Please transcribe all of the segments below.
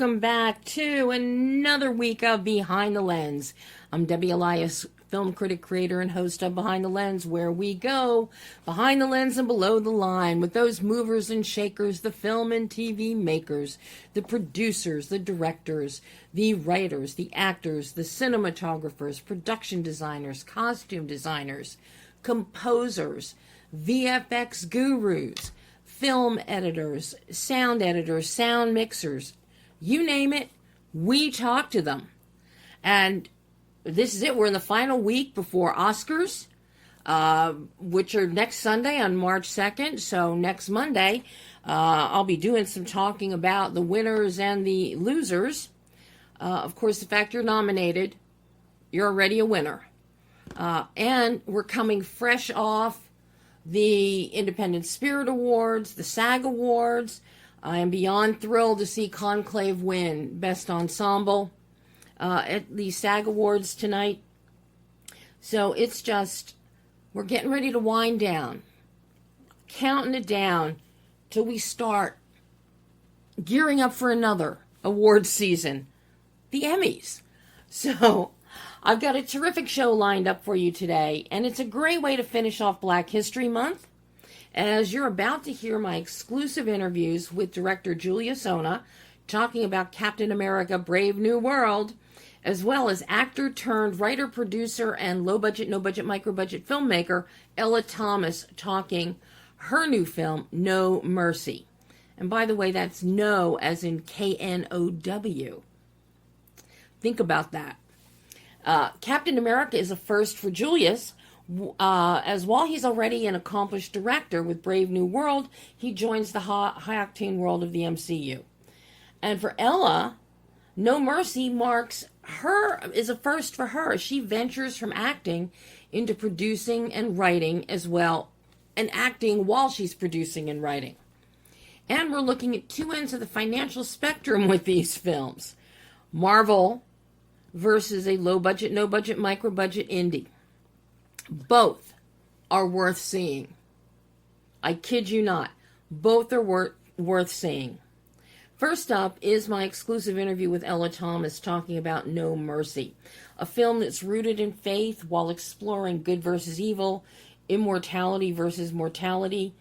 welcome back to another week of Behind the Lens. I'm Debbie Elias, film critic, creator, and host of Behind the Lens, where we go behind the lens and below the line with those movers and shakers, the film and TV makers, the producers, the directors, the writers, the actors, the cinematographers, production designers, costume designers, composers, VFX gurus, film editors, sound mixers, you name it, we talk to them. And this is it. We're in the final week before Oscars, which are next Sunday on March 2nd. So next Monday, I'll be doing some talking about the winners and the losers. Of course, the fact you're nominated, you're already a winner. And we're coming fresh off the Independent Spirit Awards, the SAG Awards. I am beyond thrilled to see Conclave win Best Ensemble at the SAG Awards tonight. So it's just, we're getting ready to wind down, counting it down till we start gearing up for another award season, the Emmys. So I've got a terrific show lined up for you today, and it's a great way to finish off Black History Month, as you're about to hear my exclusive interviews with director Julius Onah, talking about Captain America: Brave New World, as well as actor turned writer, producer, and low-budget, no-budget, micro-budget filmmaker Ella Thomas, talking her new film, No Mercy. And by the way, that's no as in K-N-O-W. Think about that. Captain America is a first for Julius, as while he's already an accomplished director with Brave New World, he joins the high-octane world of the MCU. And for Ella, No Mercy is a first for her. She ventures from acting into producing and writing as well, and acting while she's producing and writing. And we're looking at two ends of the financial spectrum with these films. Marvel versus a low-budget, no-budget, micro-budget indie. Both are worth seeing. I kid you not. Both are worth seeing. First up is my exclusive interview with Ella Thomas talking about No Mercy, a film that's rooted in faith while exploring good versus evil, immortality versus mortality,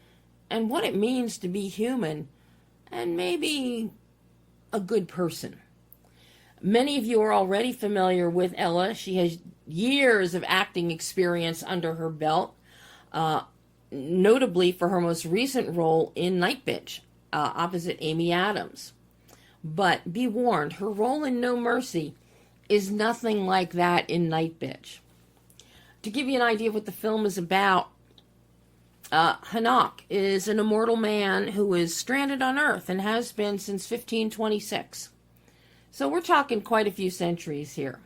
and what it means to be human and maybe a good person. Many of you are already familiar with Ella. She has years of acting experience under her belt, notably for her most recent role in Nightbitch, opposite Amy Adams. But be warned, her role in No Mercy is nothing like that in Nightbitch. To give you an idea of what the film is about, Hanok is an immortal man who is stranded on Earth and has been since 1526. So we're talking quite a few centuries here.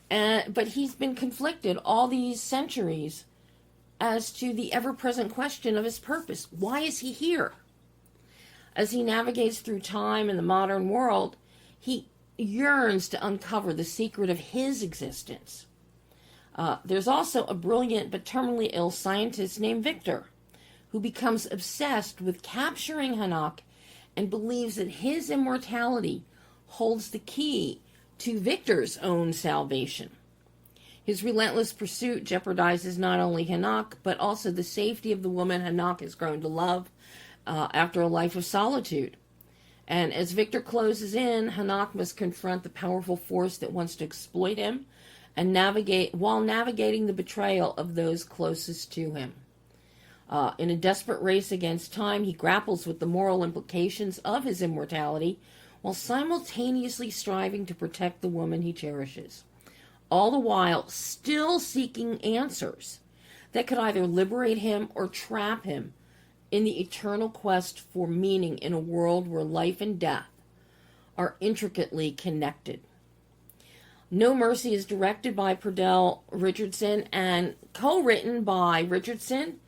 But he's been conflicted all these centuries as to the ever-present question of his purpose. Why is he here? As he navigates through time in the modern world, he yearns to uncover the secret of his existence. There's also a brilliant but terminally ill scientist named Victor, who becomes obsessed with capturing Hanok and believes that his immortality holds the key to Victor's own salvation. His relentless pursuit jeopardizes not only Hanok, but also the safety of the woman Hanok has grown to love after a life of solitude. And as Victor closes in, Hanok must confront the powerful force that wants to exploit him and navigating the betrayal of those closest to him. In a desperate race against time, he grapples with the moral implications of his immortality while simultaneously striving to protect the woman he cherishes, all the while still seeking answers that could either liberate him or trap him in the eternal quest for meaning in a world where life and death are intricately connected. No Mercy is directed by Perdell Richardson and co-written by Richardson,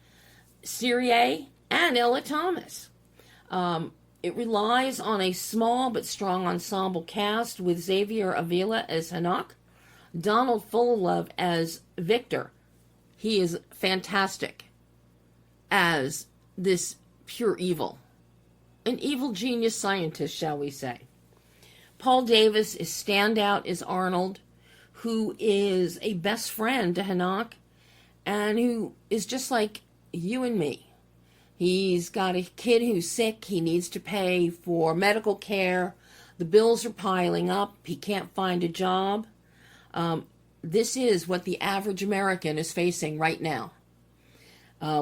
Cyrier, and Ella Thomas. It relies on a small but strong ensemble cast with Xavier Avila as Hanok, Donald Fullilove as Victor. He is fantastic as this pure evil. An evil genius scientist, shall we say. Paul Davis is standout as Arnold, who is a best friend to Hanak, and who is just like you and me. He's got a kid who's sick. He needs to pay for medical care. The bills are piling up. He can't find a job. This is what the average American is facing right now,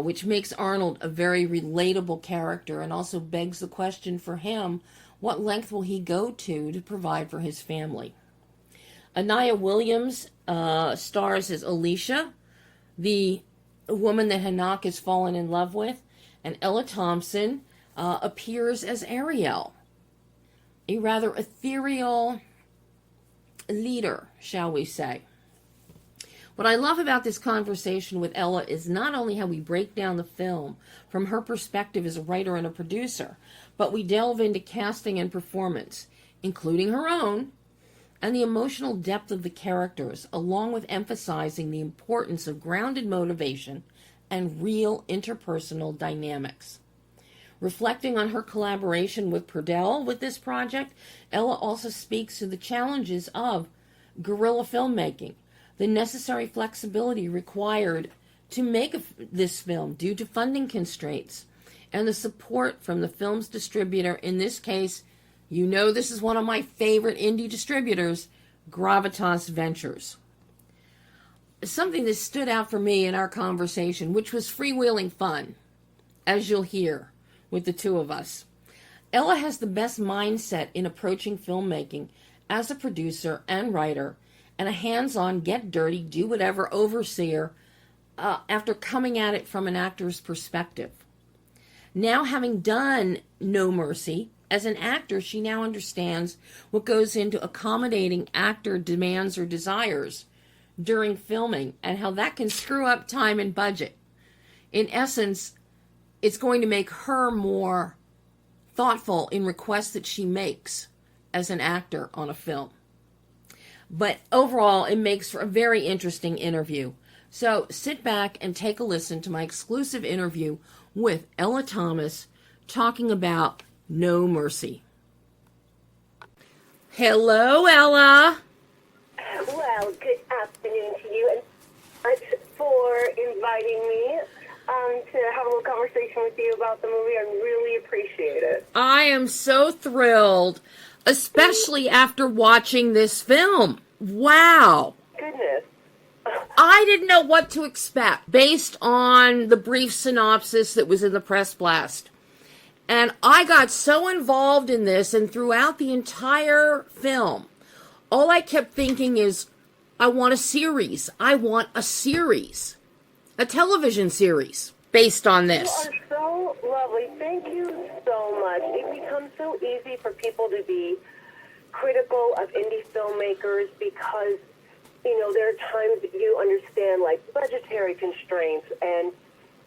which makes Arnold a very relatable character and also begs the question for him, what length will he go to provide for his family? Anaya Williams stars as Alicia, the woman that Hanak has fallen in love with, and Ella Thompson appears as Ariel, a rather ethereal leader, shall we say. What I love about this conversation with Ella is not only how we break down the film from her perspective as a writer and a producer, but we delve into casting and performance, including her own, and the emotional depth of the characters, along with emphasizing the importance of grounded motivation and real interpersonal dynamics. Reflecting on her collaboration with Purdell with this project, Ella also speaks to the challenges of guerrilla filmmaking, the necessary flexibility required to make this film due to funding constraints, and the support from the film's distributor, in this case, you know this is one of my favorite indie distributors, Gravitas Ventures. Something that stood out for me in our conversation, which was freewheeling fun, as you'll hear with the two of us. Ella has the best mindset in approaching filmmaking as a producer and writer, and a hands-on, get dirty, do whatever overseer after coming at it from an actor's perspective. Now, having done No Mercy, as an actor, she now understands what goes into accommodating actor demands or desires during filming and how that can screw up time and budget. In essence, it's going to make her more thoughtful in requests that she makes as an actor on a film. But overall, it makes for a very interesting interview. So sit back and take a listen to my exclusive interview with Ella Thomas talking about No Mercy. Hello, Ella. Well, good afternoon to you, and thanks for inviting me to have a little conversation with you about the movie. I really appreciate it. I am so thrilled, especially after watching this film. Wow. Goodness. I didn't know what to expect based on the brief synopsis that was in the press blast. And I got so involved in this, and throughout the entire film, all I kept thinking is, I want a series. I want a series. A television series based on this. You are so lovely. Thank you so much. It becomes so easy for people to be critical of indie filmmakers because, you know, there are times that you understand, like, budgetary constraints and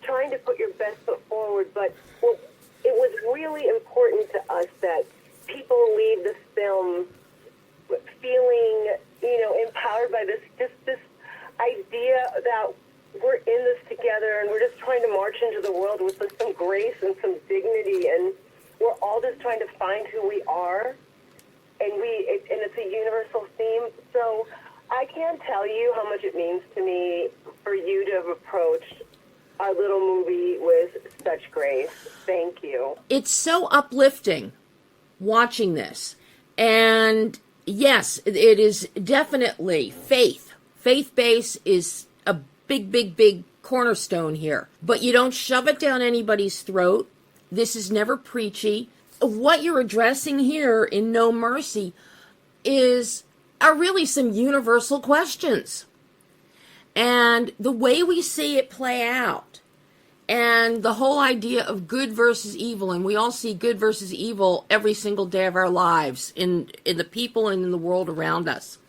trying to put your best foot forward. But well, it was really important to us that people leave this film feeling, you know, empowered by this idea that we're in this together and we're just trying to march into the world with some grace and some dignity, and we're all just trying to find who we are, and it's a universal theme. So I can't tell you how much it means to me for you to have approached our little movie with such grace. Thank you. It's so uplifting watching this. And yes, it is definitely faith. Faith base is a big cornerstone here. But you don't shove it down anybody's throat. This is never preachy. What you're addressing here in No Mercy are really some universal questions. And the way we see it play out, and the whole idea of good versus evil, and we all see good versus evil every single day of our lives in the people and in the world around us.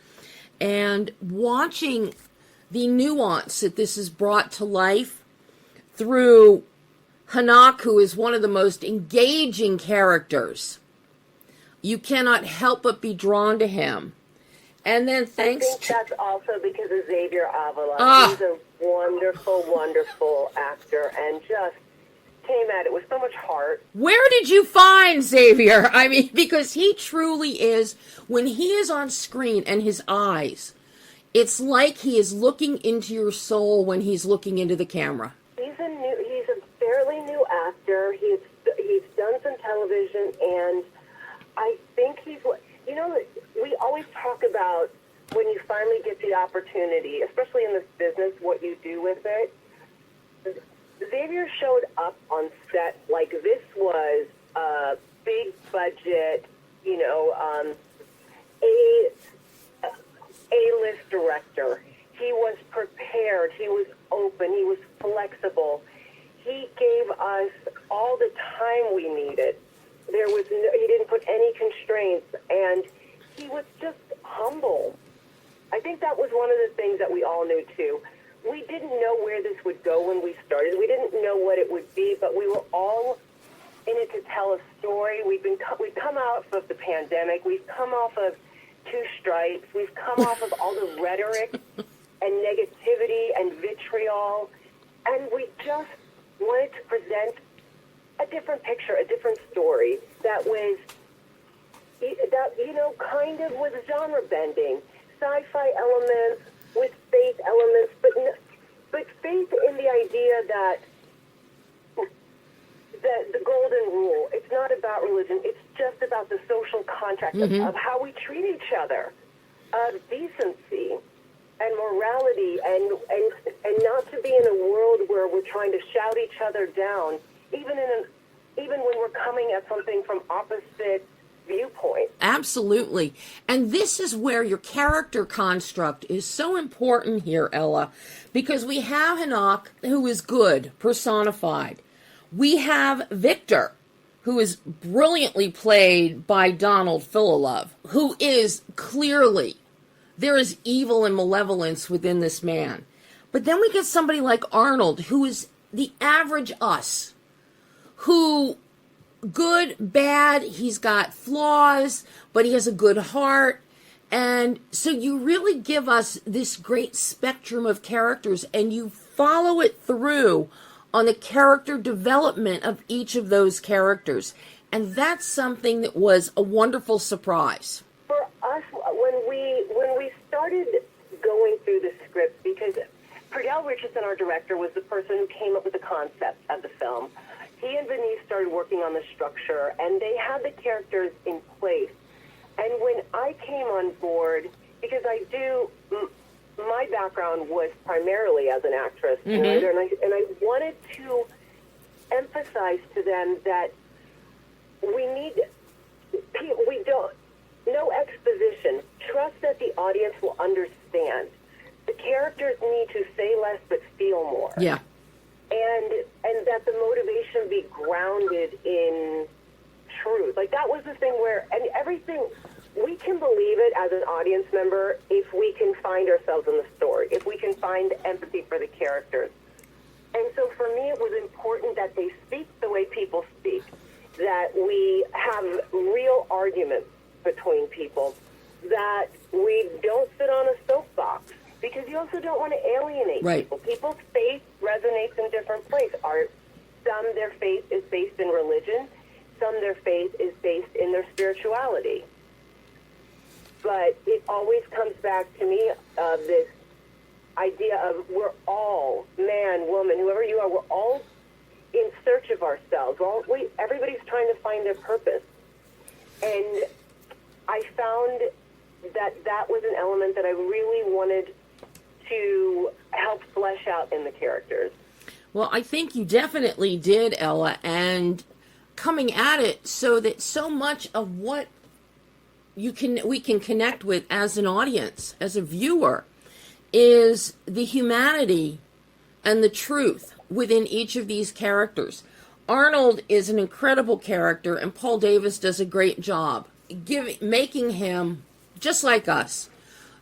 And watching the nuance that this is brought to life through Hanak, who is one of the most engaging characters. You cannot help but be drawn to him. And then I think that's also because of Xavier Avila. He's a wonderful, wonderful actor, and just came at it with so much heart. Where did you find Xavier? I mean, because he truly is, when he is on screen and his eyes, it's like he is looking into your soul when he's looking into the camera. He's a fairly new actor. He's done some television, and I think we always talk about when you finally get the opportunity, especially in this business, what you do with it. Xavier showed up on set like this was a big budget, A-list director. He was prepared. He was open. He was flexible. He gave us all the time we needed. He didn't put any constraints, and he was just humble. I think that was one of the things that we all knew too. We didn't know where this would go when we started. We didn't know what it would be, but we were all in it to tell a story. We've come out of the pandemic. We've come off of 2 strikes. We've come off of all the rhetoric and negativity and vitriol, and we just wanted to present a different picture, a different story that was, kind of was genre bending, sci-fi elements with faith elements, but faith in the idea that the golden rule. It's not about religion. It's just about the social contract of how we treat each other, of decency and morality, and not to be in a world where we're trying to shout each other down, even when we're coming at something from opposite viewpoint. Absolutely. And this is where your character construct is so important here, Ella, because we have Enoch, who is good, personified. We have Victor, who is brilliantly played by Donald Philolove, who is clearly, there is evil and malevolence within this man. But then we get somebody like Arnold, who is the average us, who, good, bad, he's got flaws, but he has a good heart. And so you really give us this great spectrum of characters, and you follow it through on the character development of each of those characters. And that's something that was a wonderful surprise. For us, when we started going through the script, because Perdell Richardson, our director, was the person who came up with the concept of the film. He and Denise started working on the structure, and they had the characters in place. And when I came on board, because my background was primarily as an actress, and I wanted to emphasize to them that no exposition. Trust that the audience will understand. The characters need to say less but feel more. Yeah. And that the motivation be grounded in truth. Like, that was the thing where, and everything, we can believe it as an audience member if we can find ourselves in the story, if we can find empathy for the characters. And so for me, it was important that they speak the way people speak, that we have real arguments between people, that we don't sit on a soapbox, because you also don't want to alienate people. People's faith resonates in different places. Some, their faith is based in religion. Some, their faith is based in their spirituality. But it always comes back to me of this idea of we're all, man, woman, whoever you are, we're all in search of ourselves. Everybody's trying to find their purpose. And I found that was an element that I really wanted to help flesh out in the characters. Well, I think you definitely did, Ella, and coming at it so that so much of what we can connect with as an audience, as a viewer, is the humanity and the truth within each of these characters. Arnold is an incredible character, and Paul Davis does a great job making him just like us,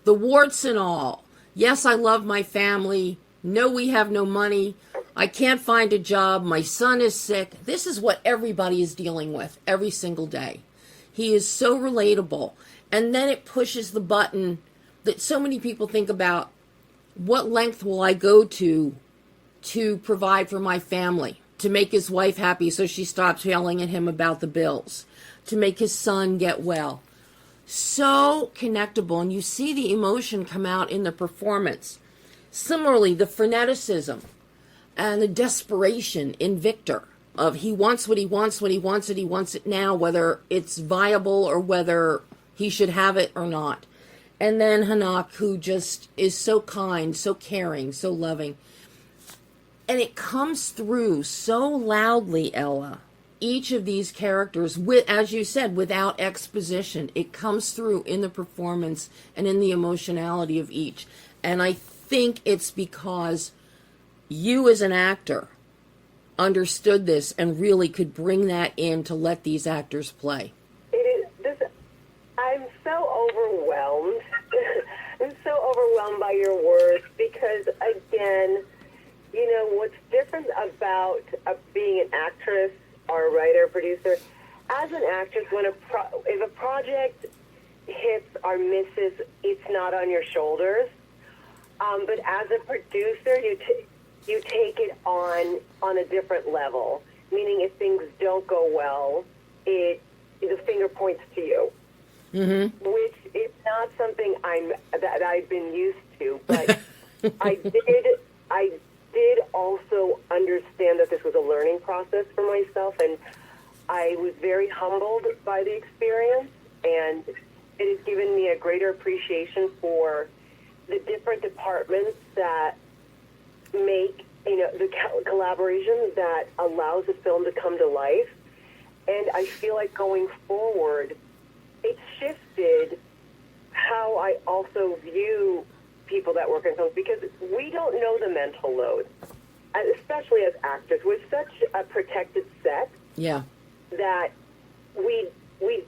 the warts and all. Yes, I love my family. No, we have no money. I can't find a job. My son is sick. This is what everybody is dealing with every single day. He is so relatable. And then it pushes the button that so many people think about, what length will I go to provide for my family, to make his wife happy so she stops yelling at him about the bills, to make his son get well. So connectable, and you see the emotion come out in the performance. Similarly, the freneticism and the desperation in Victor of he wants what he wants when he wants it, he wants it now, whether it's viable or whether he should have it or not. And then Hanak, who just is so kind, so caring, so loving. And it comes through so loudly, Ella. Each of these characters, with, as you said, without exposition, it comes through in the performance and in the emotionality of each. And I think it's because you as an actor understood this and really could bring that in to let these actors play. It is this. I'm so overwhelmed. I'm so overwhelmed by your words because, again, you know, what's different about being an actress or a writer, producer, as an actress, when if a project hits or misses, it's not on your shoulders. But as a producer, you take it on a different level. Meaning, if things don't go well, the finger points to you, which is not something that I've been used to. But I did also understand that this was a learning process for myself, and I was very humbled by the experience, and it has given me a greater appreciation for the different departments that make, you know, the collaboration that allows a film to come to life. And I feel like going forward, it shifted how I also view people that work in films, because we don't know the mental load, especially as actors. We're such a protected set that we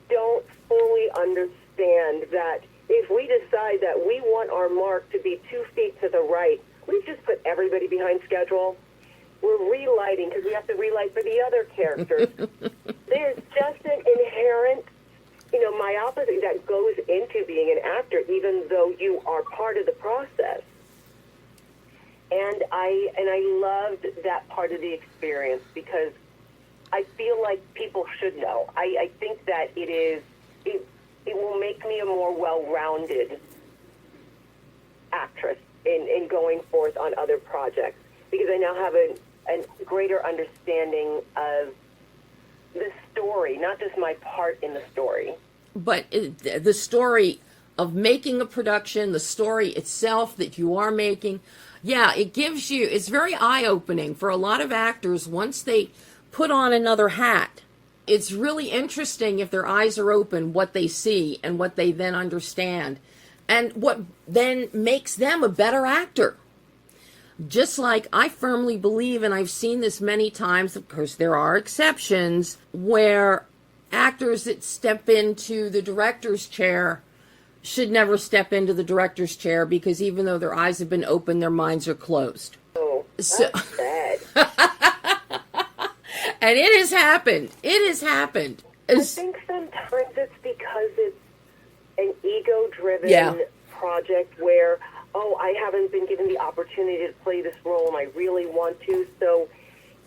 don't fully understand that if we decide that we want our mark to be 2 feet to the right, we've just put everybody behind schedule. We're relighting because we have to relight for the other characters. There's just an inherent, you know, myopathy that goes into being an actor, even though you are part of the process. And I loved that part of the experience because I feel like people should know. I think that it will make me a more well-rounded actress in going forth on other projects, because I now have a greater understanding of the story, not just my part in the story. But the story of making a production, the story itself that you are making, it gives you, it's very eye-opening for a lot of actors once they put on another hat. It's really interesting if their eyes are open, what they see and what they then understand, and what then makes them a better actor. Just like I firmly believe, and I've seen this many times, of course there are exceptions, where actors that step into the director's chair should never step into the director's chair, because even though their eyes have been open, their minds are closed. Oh, that's sad. And it has happened. It has happened. I think sometimes it's because it's an ego-driven project where, I haven't been given the opportunity to play this role and I really want to, so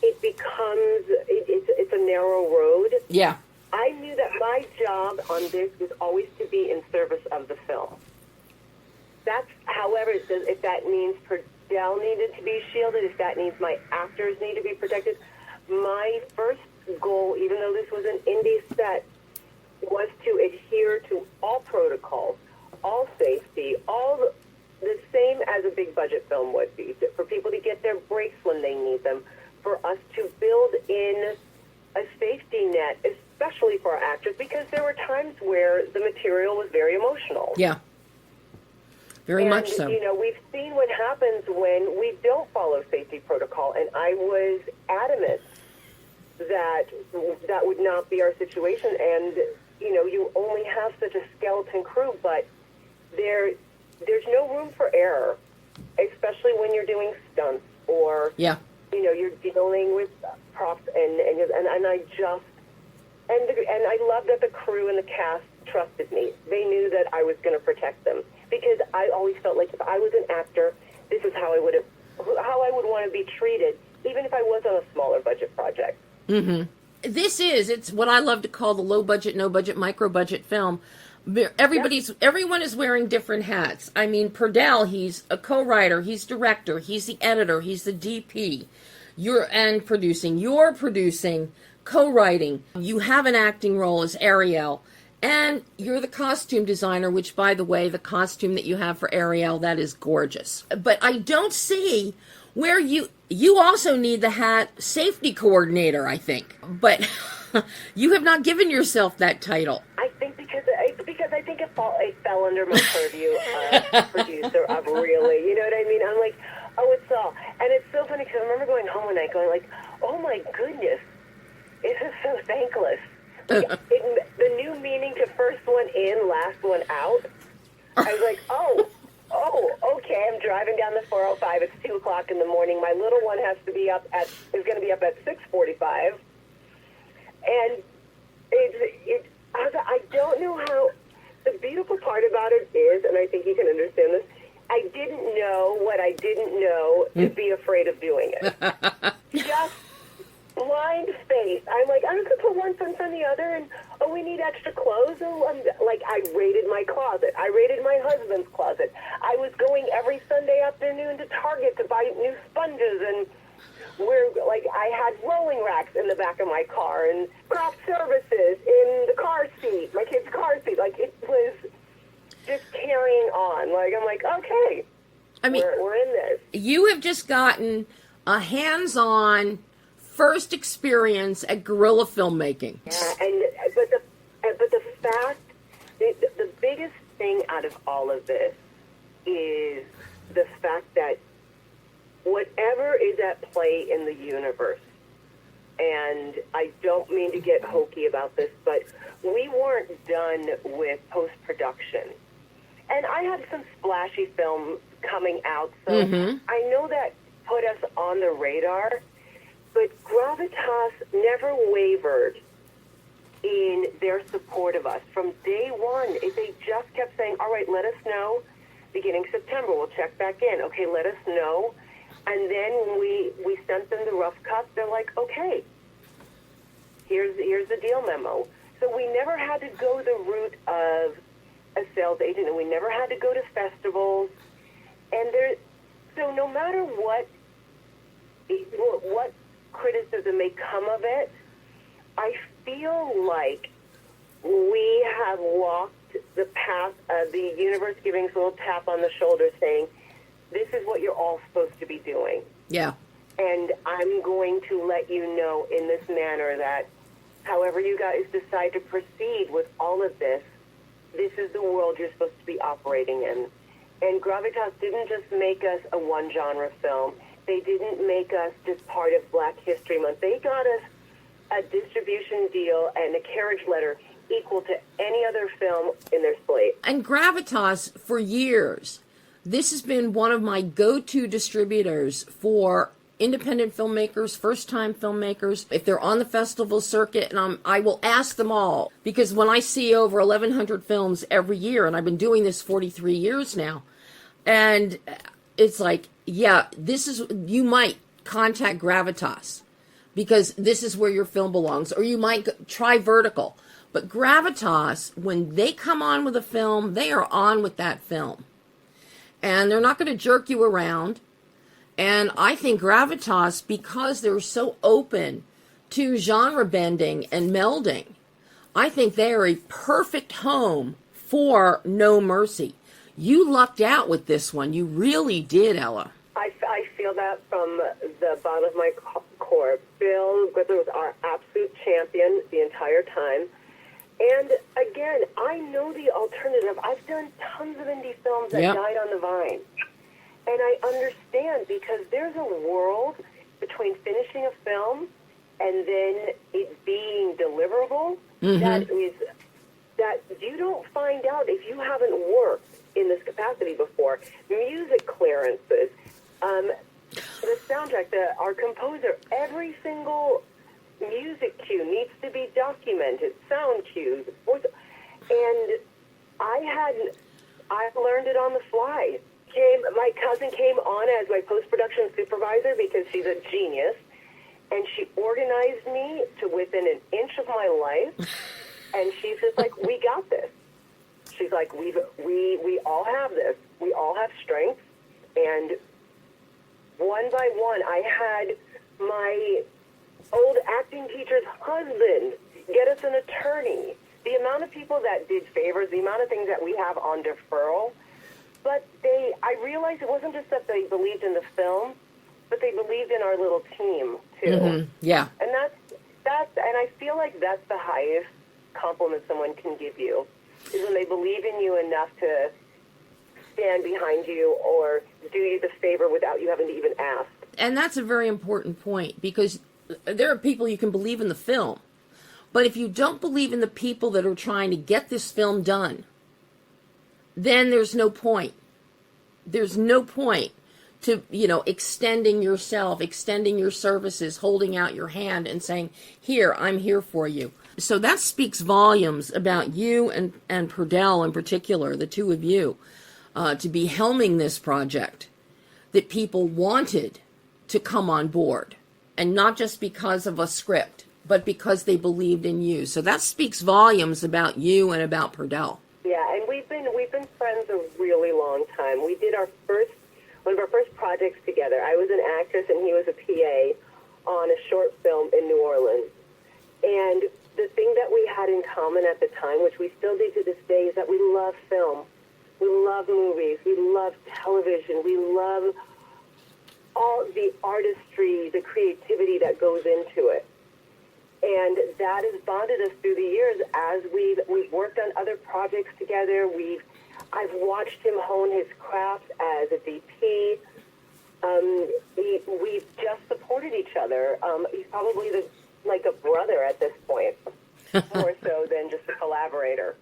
it becomes, it's a narrow road. Yeah. I knew that my job on this was always to be in service of the film. That's, however, if that means Perdell needed to be shielded, if that means my actors need to be protected, my first goal, even though this was an indie set, was to adhere to all protocols, all safety, all the same as a big budget film would be, for people to get their breaks when they need them, for us to build in a safety net, especially for our actors, because there were times where the material was very emotional. Yeah. Very much so. You know, we've seen what happens when we don't follow safety protocol, and I was adamant that that would not be our situation. And, you know, you only have such a skeleton crew, but there's no room for error, especially when you're doing stunts or, you know, you're dealing with props, and I just, and I love that the crew and the cast trusted me. They knew that I was going to protect them, because I always felt like if I was an actor, this is how I would want to be treated, even if I was on a smaller budget project. Mm-hmm. It's what I love to call the low budget, no budget, micro budget film. Everyone is wearing different hats. I mean, Purdell, he's a co-writer, he's director, he's the editor, he's the DP. You're producing, co-writing. You have an acting role as Ariel, and you're the costume designer, which, by the way, the costume that you have for Ariel, that is gorgeous. But I don't see where you also need the hat safety coordinator, I think. But you have not given yourself that title. I think because I think it fell under my purview of producer of really, you know what I mean? I'm like, oh, it's all. And it's so funny because I remember going home one night going like, oh my goodness, this is so thankless. The new meaning to first one in, last one out. I was like, oh, okay. I'm driving down the 405. It's 2 o'clock in the morning. My little one is going to be up at 6:45, and I don't know how. The beautiful part about it is, and I think you can understand this, I didn't know what I didn't know to be afraid of doing it. Just blind faith. I'm like, I'm just going to put one foot in front of the other, and, oh, we need extra clothes. Oh, I raided my closet. I raided my husband's closet. I was going every Sunday afternoon to Target to buy new sponges, and I had rolling racks in the back of my car and craft services in the car seat, my kid's car seat. Like, it was just carrying on. Like, I'm like, okay, I mean, we're in this. You have just gotten a hands-on first experience at guerrilla filmmaking. Yeah, but the fact, the biggest thing out of all of this is the fact that whatever is at play in the universe, and I don't mean to get hokey about this, but we weren't done with post-production. And I had some splashy film coming out, so I know that put us on the radar, but Gravitas never wavered in their support of us. From day one, they just kept saying, all right, let us know. Beginning September, we'll check back in. Okay, let us know. And then when we sent them the rough cut, they're like, okay, here's the deal memo. So we never had to go the route of a sales agent, and we never had to go to festivals. And so no matter what criticism may come of it, I feel like we have walked the path of the universe giving us a little tap on the shoulder saying, this is what you're all supposed to be doing. Yeah. And I'm going to let you know in this manner that however you guys decide to proceed with all of this, this is the world you're supposed to be operating in. And Gravitas didn't just make us a one-genre film. They didn't make us just part of Black History Month. They got us a distribution deal and a carriage letter equal to any other film in their slate. And Gravitas, for years, this has been one of my go-to distributors for independent filmmakers, first-time filmmakers. If they're on the festival circuit, and I will ask them all, because when I see over 1,100 films every year, and I've been doing this 43 years now, and it's like, yeah, you might contact Gravitas, because this is where your film belongs, or you might try Vertical. But Gravitas, when they come on with a film, they are on with that film. And they're not going to jerk you around. And I think Gravitas, because they're so open to genre bending and melding, I think they are a perfect home for No Mercy. You lucked out with this one. You really did, Ella. I feel that from the bottom of my core. Bill was our absolute champion the entire time. And again, I know the alternative. I've done tons of indie films that died on the vine. And I understand, because there's a world between finishing a film and then it being deliverable that you don't find out if you haven't worked in this capacity before. Music clearances, the soundtrack, our composer, every single music cue needs to be documented, sound cues, voice, and I learned it on the fly. My cousin came on as my post-production supervisor because she's a genius, and she organized me to within an inch of my life, and she's just like, we got this. She's like, we all have this. We all have strengths, and one by one, I had my old acting teacher's husband get us an attorney. The amount of people that did favors, the amount of things that we have on deferral, but I realized it wasn't just that they believed in the film, but they believed in our little team too. Mm-hmm. Yeah. And and I feel like that's the highest compliment someone can give you, is when they believe in you enough to stand behind you or do you the favor without you having to even ask. And that's a very important point, because there are people you can believe in the film, but if you don't believe in the people that are trying to get this film done, then there's no point. There's no point to, extending yourself, extending your services, holding out your hand and saying, here, I'm here for you. So that speaks volumes about you and Purdell in particular, the two of you, to be helming this project, that people wanted to come on board, and not just because of a script, but because they believed in you. So that speaks volumes about you and about Purdell. Yeah, and we've been friends a really long time. We did one of our first projects together. I was an actress and he was a PA on a short film in New Orleans. And the thing that we had in common at the time, which we still do to this day, is that we love film. We love movies. We love television. We love all the artistry, the creativity that goes into it. And that has bonded us through the years as we've worked on other projects together. I've watched him hone his craft as a DP. We've just supported each other. He's probably like a brother at this point, more so than just a collaborator.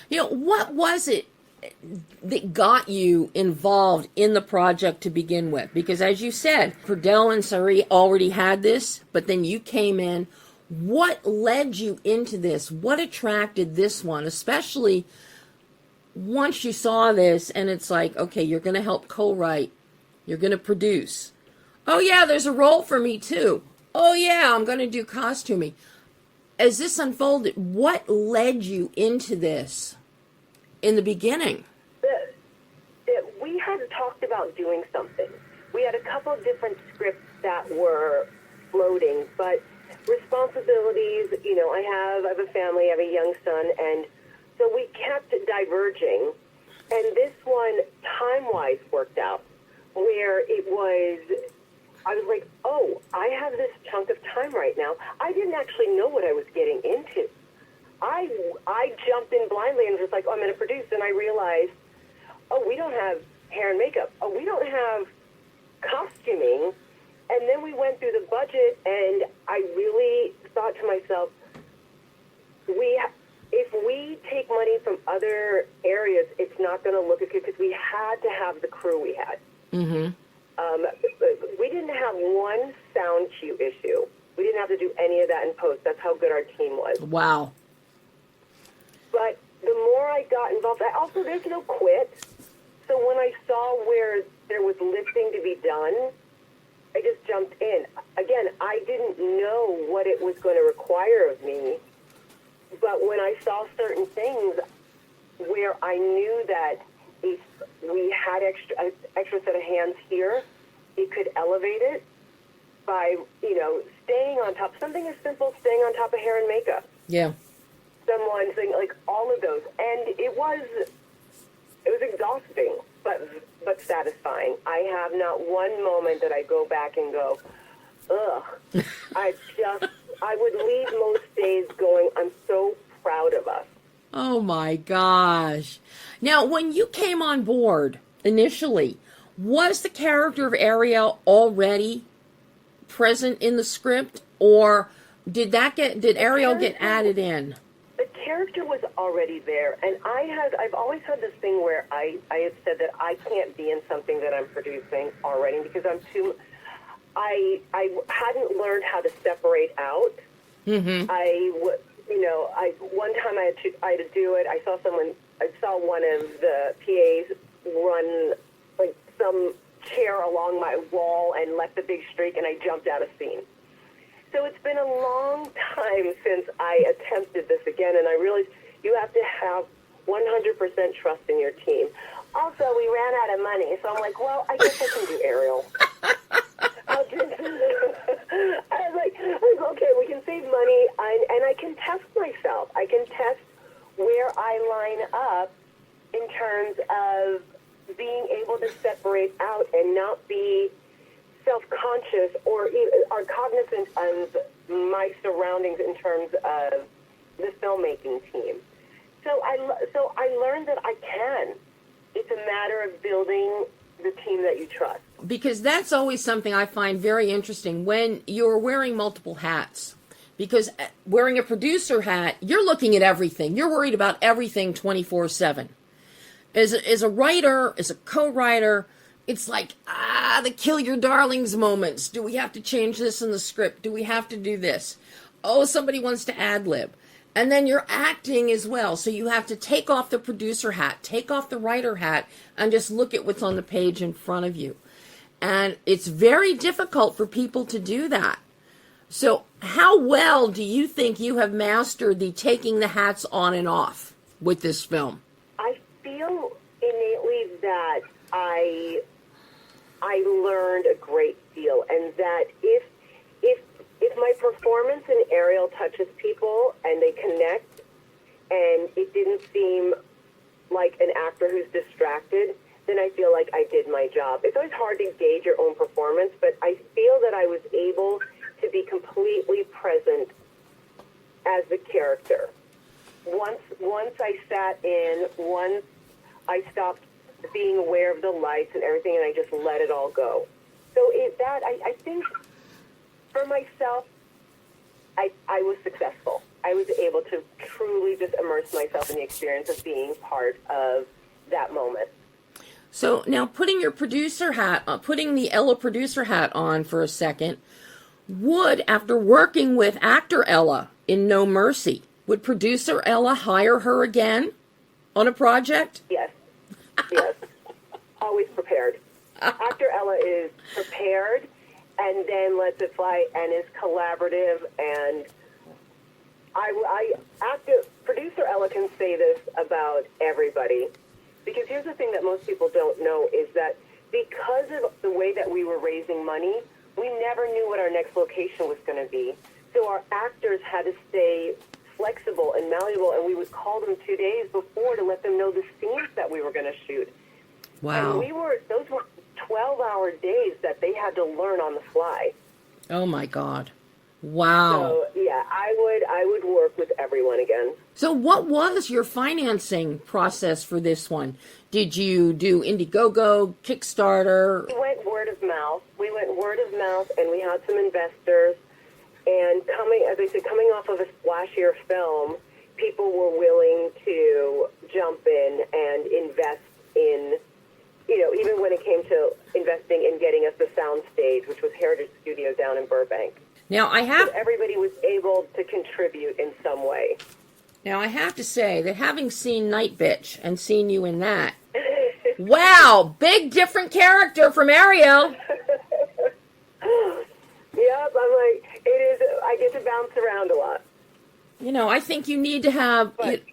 What was it that got you involved in the project to begin with? Because as you said, Purdell and Sari already had this, but then you came in. What led you into this? What attracted this one, especially once you saw this and it's like, okay, you're going to help co-write, you're going to produce. Oh yeah, there's a role for me too. Oh yeah, I'm going to do costuming. As this unfolded, what led you into this in the beginning? We had talked about doing something. We had a couple of different scripts that were floating, but responsibilities, I have a family, I have a young son, and so we kept diverging. And this one, time-wise, worked out, where I was like, oh, I have this chunk of time right now. I didn't actually know what I was getting into. I jumped in blindly and was like, oh, I'm going to produce, and I realized, oh, we don't have hair and makeup. Oh, we don't have costuming. And then we went through the budget, and I really thought to myself, if we take money from other areas, it's not going to look as good, because we had to have the crew we had. Mm-hmm. We didn't have one sound cue issue. We didn't have to do any of that in post. That's how good our team was. Wow. But the more I got involved, there's no quit. So when I saw where there was lifting to be done, I just jumped in. Again, I didn't know what it was going to require of me, but when I saw certain things where I knew that if we had extra set of hands here, it could elevate it by, staying on top. Something as simple as staying on top of hair and makeup. Yeah. Someone saying, like, all of those. And it was exhausting, but satisfying. I have not one moment that I go back and go, ugh. I would leave most days going, I'm so proud of us. Oh my gosh. Now, when you came on board initially, was the character of Ariel already present in the script, or did Ariel get added in? The character was already there, and I've always had this thing where I have said that I can't be in something that I'm producing or writing because I hadn't learned how to separate out. Mm-hmm. One time I had to do it. I saw one of the PAs run like some chair along my wall and left a big streak, and I jumped out of scene. So it's been a long time since I attempted this again, and I realized you have to have 100% trust in your team. Also, we ran out of money, so I'm like, well, I guess I can do Ariel. I was like, okay, we can save money, and I can test myself. I can test where I line up in terms of being able to separate out and not be self-conscious or cognizant of my surroundings in terms of the filmmaking team. So I learned that I can. It's a matter of building the team that you trust. Because that's always something I find very interesting when you're wearing multiple hats. Because wearing a producer hat, you're looking at everything. You're worried about everything 24/7. As a writer, as a co-writer, it's like, the kill your darlings moments. Do we have to change this in the script? Do we have to do this? Oh, somebody wants to ad-lib. And then you're acting as well. So you have to take off the producer hat, take off the writer hat, and just look at what's on the page in front of you. And it's very difficult for people to do that. So how well do you think you have mastered the taking the hats on and off with this film? I feel innately that I learned a great deal, and that if my performance in Ariel touches people and they connect, and it didn't seem like an actor who's distracted, then I feel like I did my job. It's always hard to gauge your own performance, but I feel that I was able to be completely present as the character. Once I sat in, once I stopped being aware of the lights and everything, and I just let it all go. So I think for myself, I was successful. I was able to truly just immerse myself in the experience of being part of that moment. So now putting your producer hat, putting the Ella producer hat on for a second, after working with actor Ella in No Mercy, would producer Ella hire her again on a project? Yes. Yes. Always prepared. Actor Ella is prepared and then lets it fly and is collaborative, and producer Ella can say this about everybody, because here's the thing that most people don't know is that because of the way that we were raising money, we never knew what our next location was going to be. So our actors had to stay flexible and malleable, and we would call them 2 days before to let them know the scenes that we were going to shoot. Wow. And those were 12-hour days that they had to learn on the fly. Oh my God. Wow. So yeah, I would work with everyone again. So what was your financing process for this one? Did you do Indiegogo, Kickstarter? We went word of mouth. And we had some investors. And coming off of a splashier film, people were willing to jump in and invest in, even when it came to investing in getting us the sound stage, which was Heritage Studio down in Burbank. Now So everybody was able to contribute in some way. Now I have to say that having seen Nightbitch and seen you in that, wow, big different character from Ariel. Yep, I'm like, it is. I get to bounce around a lot. I think you need to have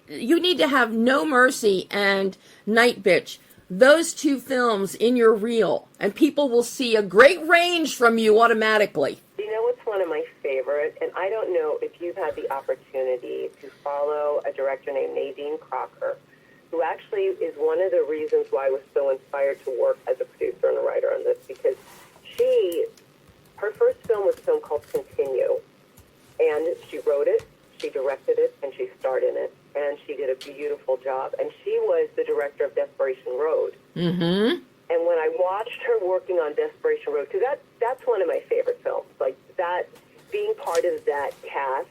you need to have No Mercy and Nightbitch, those two films in your reel, and people will see a great range from you automatically. You know what's one of my favorite, and I don't know if you've had the opportunity to follow a director named Nadine Crocker, who actually is one of the reasons why I was so inspired to work as a producer and a writer on this, because her first film was a film called Continue, and she wrote it, she directed it, and she starred in it, and she did a beautiful job, and she was the director of Desperation Road. Mm-hmm. And when I watched her working on Desperation Road, because that's one of my favorite films, like that, being part of that cast,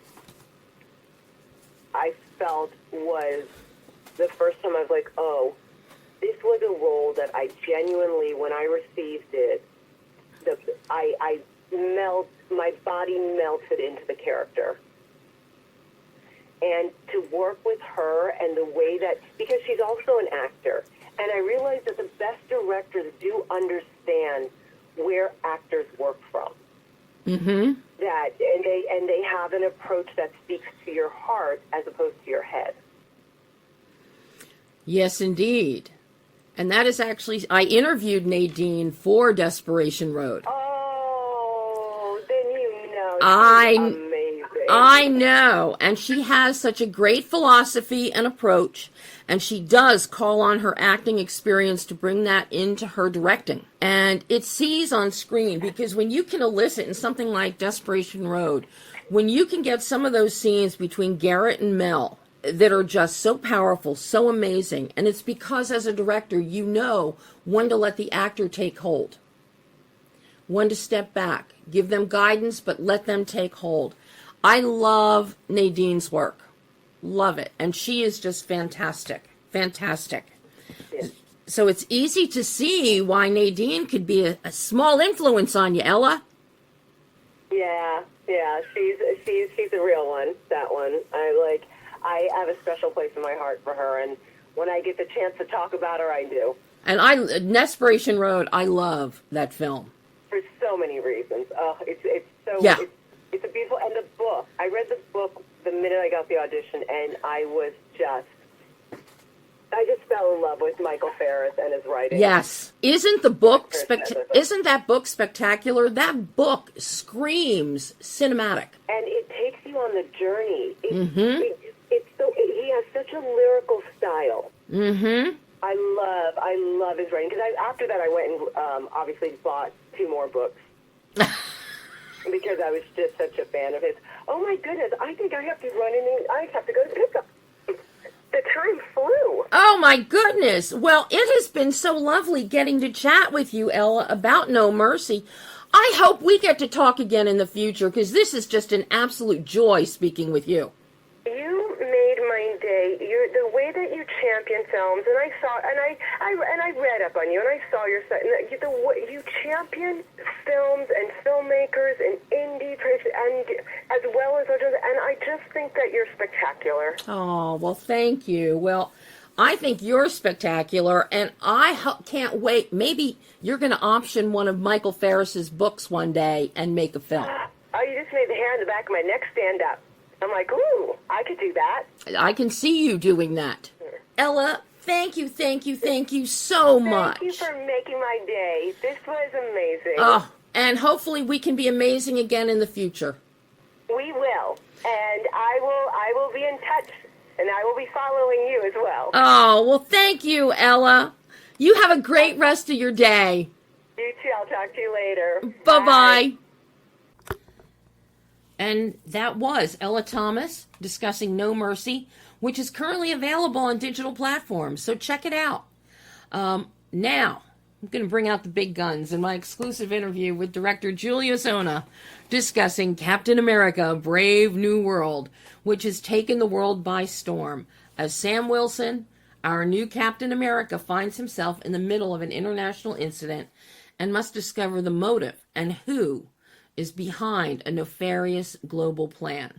I felt was the first time I was like, oh, this was a role that I genuinely, when I received it, my body melted into the character. And to work with her and the way that, because she's also an actor, and I realized that the best directors do understand where actors work from. Mm-hmm. That and they have an approach that speaks to your heart as opposed to your head. Yes, indeed. And that is actually, I interviewed Nadine for Desperation Road. Oh, then you know she's amazing. I know. And she has such a great philosophy and approach. And she does call on her acting experience to bring that into her directing. And it sees on screen, because when you can elicit in something like Desperation Road, when you can get some of those scenes between Garrett and Mel that are just so powerful, so amazing, and it's because as a director, you know when to let the actor take hold, when to step back, give them guidance, but let them take hold. I love Nadine's work. Love it. And she is just fantastic. Fantastic. Yes. So it's easy to see why Nadine could be a small influence on you, Ella. Yeah, she's a real one, that one. I have a special place in my heart for her, and when I get the chance to talk about her, I do. And Desperation Road, I love that film. For so many reasons. Oh, it's so, yeah. It's a beautiful, and the book, I read the book the minute I got the audition, and I just fell in love with Michael Ferris and his writing. Yes. Isn't that book spectacular? That book screams cinematic. And it takes you on the journey. Mm-hmm. He has such a lyrical style. Mm-hmm. I love his writing. Because after that, I went and obviously bought 2 more books. Because I was just such a fan of his. Oh my goodness, I think I have to run in and I have to go to pickup. The time flew. Oh my goodness. Well, it has been so lovely getting to chat with you, Ella, about No Mercy. I hope we get to talk again in the future, because this is just an absolute joy speaking with you. You made my day. The way that you champion films, and I saw, and I read up on you, and I saw your site. And the way you champion films and filmmakers and indie creators, and as well as others, and I just think that you're spectacular. Oh, well, thank you. Well, I think you're spectacular, and I can't wait. Maybe you're going to option one of Michael Ferris's books one day and make a film. Oh, you just made the hair on the back of my neck stand up. I'm like, ooh, I could do that. I can see you doing that. Ella, thank you so much. Thank you for making my day. This was amazing. Oh, and hopefully we can be amazing again in the future. We will. And I will be in touch, and I will be following you as well. Oh, well, thank you, Ella. You have a great rest of your day. You too. I'll talk to you later. Bye-bye. And that was Ella Thomas discussing No Mercy, which is currently available on digital platforms. So check it out. Now, I'm going to bring out the big guns in my exclusive interview with director Julius Onah discussing Captain America, Brave New World, which has taken the world by storm. As Sam Wilson, our new Captain America, finds himself in the middle of an international incident and must discover the motive and who is behind a nefarious global plan.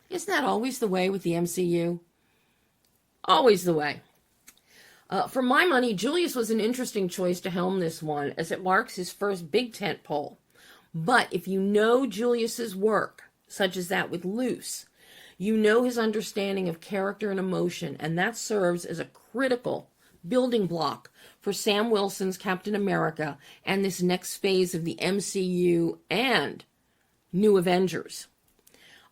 Isn't that always the way with the MCU? Always the way. For my money, Julius was an interesting choice to helm this one, as it marks his first big tent pole. But if you know Julius's work, such as that with Loose, you know his understanding of character and emotion, and that serves as a critical building block for Sam Wilson's Captain America and this next phase of the MCU and New Avengers.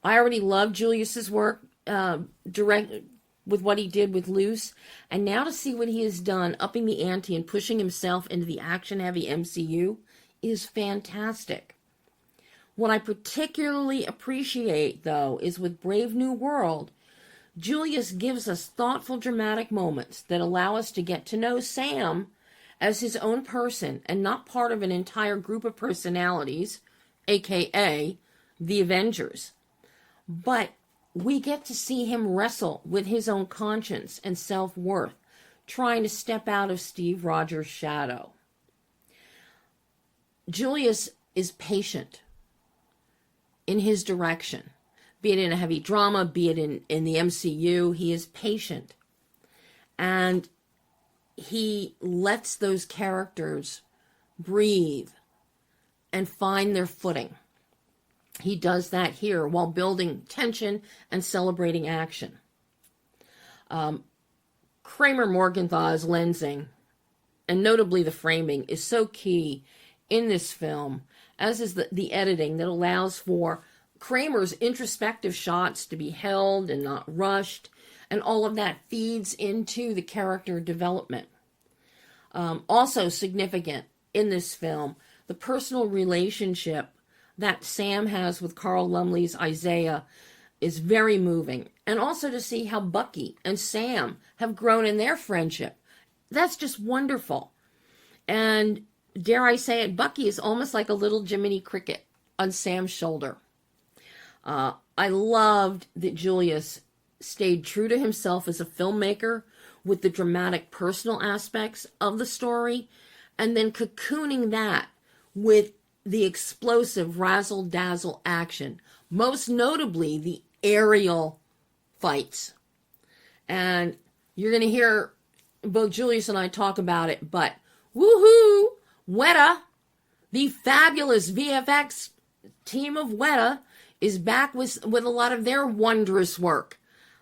I already love Julius's work with what he did with Loose, and now to see what he has done, upping the ante and pushing himself into the action-heavy MCU, is fantastic. What I particularly appreciate, though, is with Brave New World, Julius gives us thoughtful, dramatic moments that allow us to get to know Sam as his own person and not part of an entire group of personalities, a.k.a. the Avengers. But we get to see him wrestle with his own conscience and self-worth, trying to step out of Steve Rogers' shadow. Julius is patient in his direction, be it in a heavy drama, be it in the MCU. He is patient. And he lets those characters breathe and find their footing. He does that here while building tension and celebrating action. Kramer Morgenthau's lensing, and notably the framing, is so key in this film, as is the editing that allows for Kramer's introspective shots to be held and not rushed, and all of that feeds into the character development. Also significant in this film, the personal relationship that Sam has with Carl Lumbly's Isaiah is very moving. And also to see how Bucky and Sam have grown in their friendship. That's just wonderful. And dare I say it, Bucky is almost like a little Jiminy Cricket on Sam's shoulder. I loved that Julius stayed true to himself as a filmmaker with the dramatic personal aspects of the story, and then cocooning that with the explosive razzle-dazzle action, most notably the aerial fights. And you're going to hear both Julius and I talk about it, but woohoo! Weta, the fabulous VFX team of Weta, is back with a lot of their wondrous work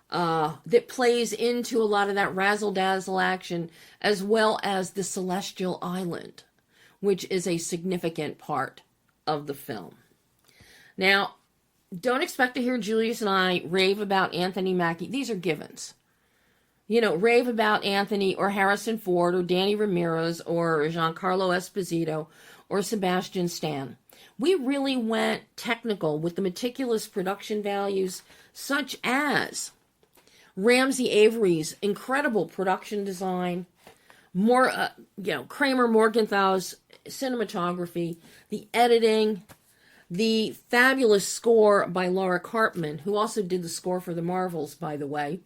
that plays into a lot of that razzle-dazzle action, as well as the Celestial Island, which is a significant part of the film. Now, don't expect to hear Julius and I rave about Anthony Mackie. These are givens. You know, rave about Anthony or Harrison Ford or Danny Ramirez or Giancarlo Esposito or Sebastian Stan. We really went technical with the meticulous production values, such as Ramsey Avery's incredible production design, Kramer Morgenthau's cinematography, the editing, the fabulous score by Laura Karpman, who also did the score for the Marvels, by the way,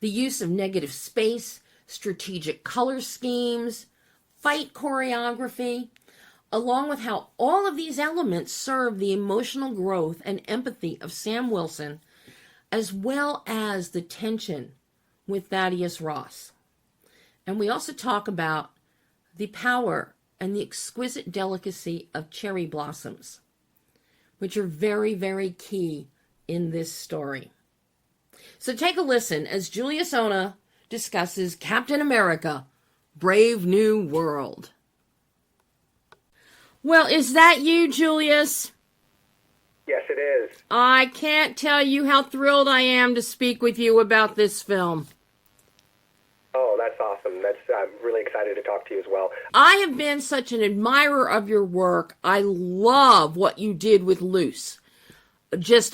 the use of negative space, strategic color schemes, fight choreography, along with how all of these elements serve the emotional growth and empathy of Sam Wilson, as well as the tension with Thaddeus Ross. And we also talk about the power and the exquisite delicacy of cherry blossoms, which are very, very key in this story. So take a listen as Julius Onah discusses Captain America, Brave New World. Well, is that you, Julius? Yes, it is. I can't tell you how thrilled I am to speak with you about this film. Oh, that's awesome. I'm really excited to talk to you as well. I have been such an admirer of your work. I love what you did with Luce.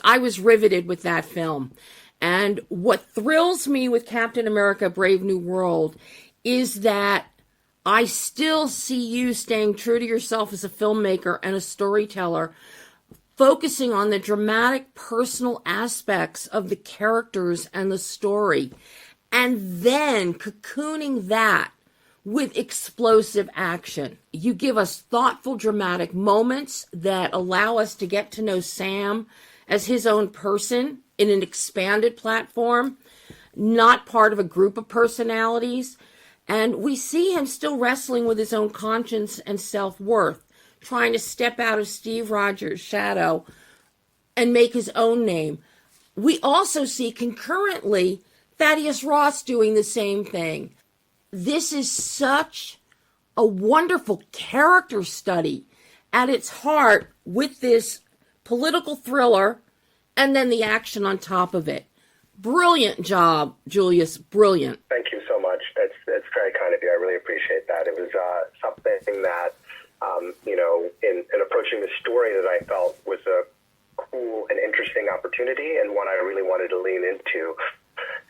I was riveted with that film. And what thrills me with Captain America, Brave New World is that I still see you staying true to yourself as a filmmaker and a storyteller, focusing on the dramatic personal aspects of the characters and the story, and then cocooning that with explosive action. You give us thoughtful, dramatic moments that allow us to get to know Sam as his own person in an expanded platform, not part of a group of personalities. And we see him still wrestling with his own conscience and self-worth, trying to step out of Steve Rogers' shadow and make his own name. We also see concurrently Thaddeus Ross doing the same thing. This is such a wonderful character study at its heart, with this political thriller and then the action on top of it. Brilliant job, Julius. Brilliant. Thank you so much. That's very kind of you. I really appreciate that. It was something that, in approaching the story, that I felt was a cool and interesting opportunity, and one I really wanted to lean into.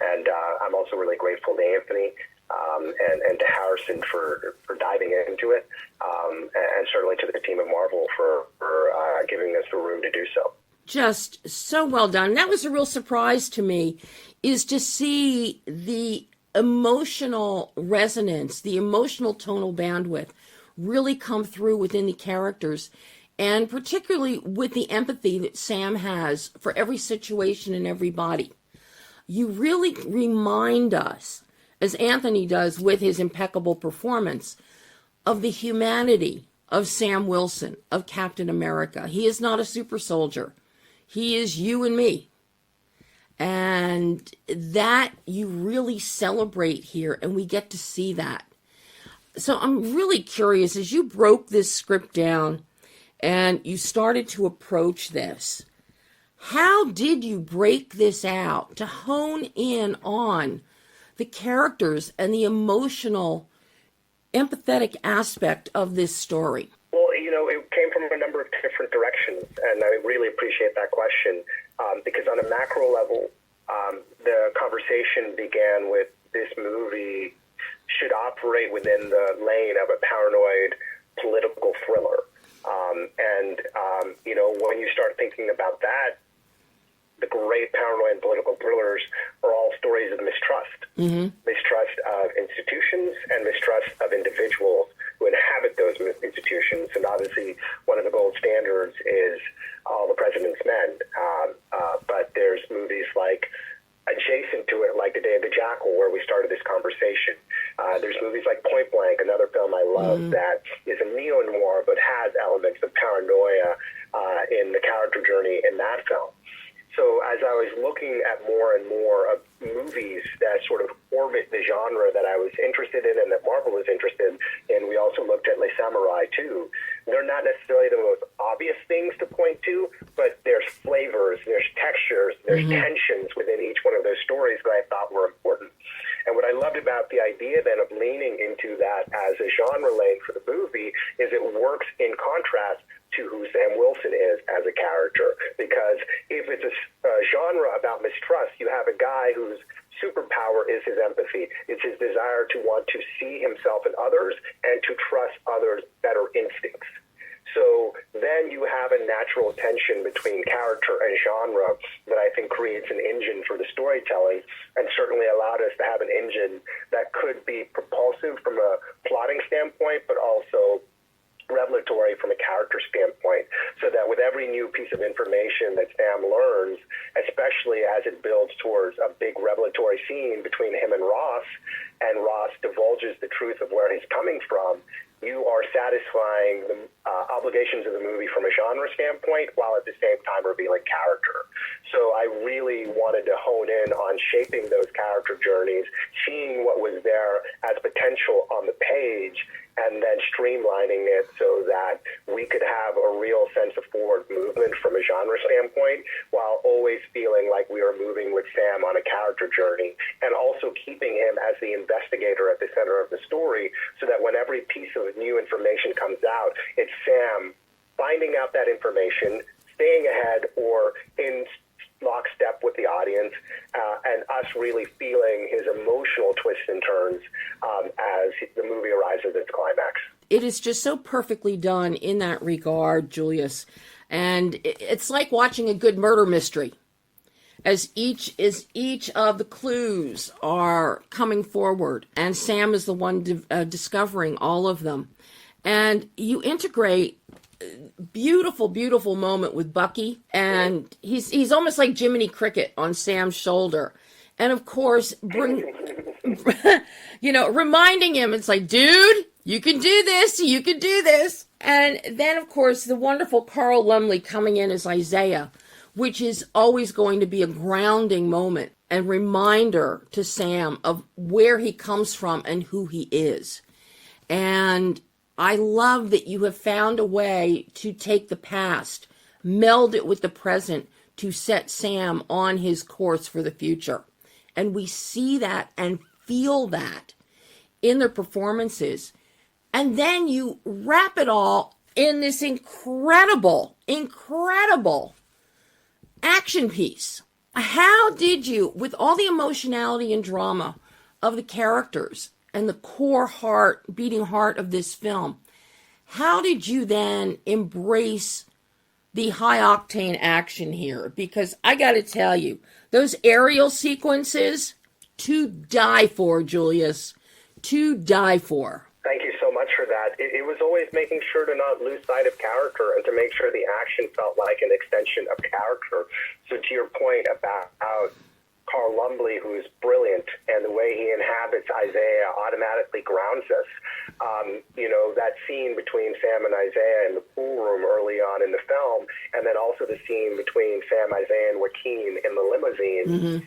And I'm also really grateful to Anthony and to Harrison for diving into it, and certainly to the team at Marvel for giving us the room to do so. Just so well done. That was a real surprise to me, is to see the emotional resonance, the emotional tonal bandwidth really come through within the characters, and particularly with the empathy that Sam has for every situation and everybody. You really remind us, as Anthony does with his impeccable performance, of the humanity of Sam Wilson, of Captain America. He is not a super soldier. He is you and me. And that you really celebrate here, and we get to see that. So I'm really curious, as you broke this script down and you started to approach this, how did you break this out to hone in on the characters and the emotional, empathetic aspect of this story? Well, it came from a number of different directions, and I really appreciate that question, because on a macro level, the conversation began with this movie should operate within the lane of a paranoid political thriller. When you start thinking about that, the great paranoid political thrillers are all stories of mistrust. Mm-hmm. Mistrust of institutions and mistrust of individuals who inhabit those institutions. And obviously, one of the gold standards is All the President's Men. But there's movies like adjacent to it, like The Day of the Jackal, where we started this conversation. There's movies like Point Blank, another film I love that is a neo-noir but has elements of paranoia in the character journey in that film. So as I was looking at more and more of movies that sort of orbit the genre that I was interested in and that Marvel was interested in, we also looked at Les Samurai too. They're not necessarily the most obvious things to point to, but there's flavors, there's textures, there's tensions within each one of those stories that I thought were important. And what I loved about the idea then of leaning into that as a genre lane for the movie is it works in contrast to who Sam Wilson is as a character. Because if it's a genre about mistrust, you have a guy whose superpower is his empathy. It's his desire to want to see himself in others and to trust others' better instincts. So then you have a natural tension between character and genre that I think creates an engine for the storytelling, and certainly allowed us to have an engine that could be propulsive from a plotting standpoint, but also revelatory from a character standpoint, so that with every new piece of information that Sam learns, especially as it builds towards a big revelatory scene between him and Ross divulges the truth of where he's coming from, you are satisfying the obligations of the movie from a genre standpoint, while at the same time revealing character. So I really wanted to hone in on shaping those character journeys, seeing what was there as potential on the page, and then streamlining it so that we could have a real sense of forward movement from a genre standpoint, while always feeling like we were moving with Sam on a character journey, and also keeping him as the investigator at the center of the story, so that when every piece of new information comes out, it's Sam finding out that information, staying ahead or in lockstep with the audience, and us really feeling his emotional twists and turns as the movie arrives at its climax. It is just so perfectly done in that regard, Julius. And it's like watching a good murder mystery, as each of the clues are coming forward, and Sam is the one discovering all of them. And you integrate beautiful, beautiful moment with Bucky, and he's almost like Jiminy Cricket on Sam's shoulder. And of course, reminding him, it's like, dude, you can do this, you can do this. And then, of course, the wonderful Carl Lumley coming in as Isaiah, which is always going to be a grounding moment and reminder to Sam of where he comes from and who he is. And I love that you have found a way to take the past, meld it with the present to set Sam on his course for the future. And we see that and feel that in their performances. And then you wrap it all in this incredible, incredible action piece. How did you, with all the emotionality and drama of the characters and the core beating heart of this film, how did you then embrace the high-octane action here? Because I got to tell you, those aerial sequences, to die for, Julius, to die for. Thank you so much for that. It was always making sure to not lose sight of character and to make sure the action felt like an extension of character. So to your point about Carl Lumbly, who is brilliant, and the way he inhabits Isaiah automatically grounds us. That scene between Sam and Isaiah in the pool room early on in the film, and then also the scene between Sam, Isaiah, and Joaquin in the limousine. Mm-hmm.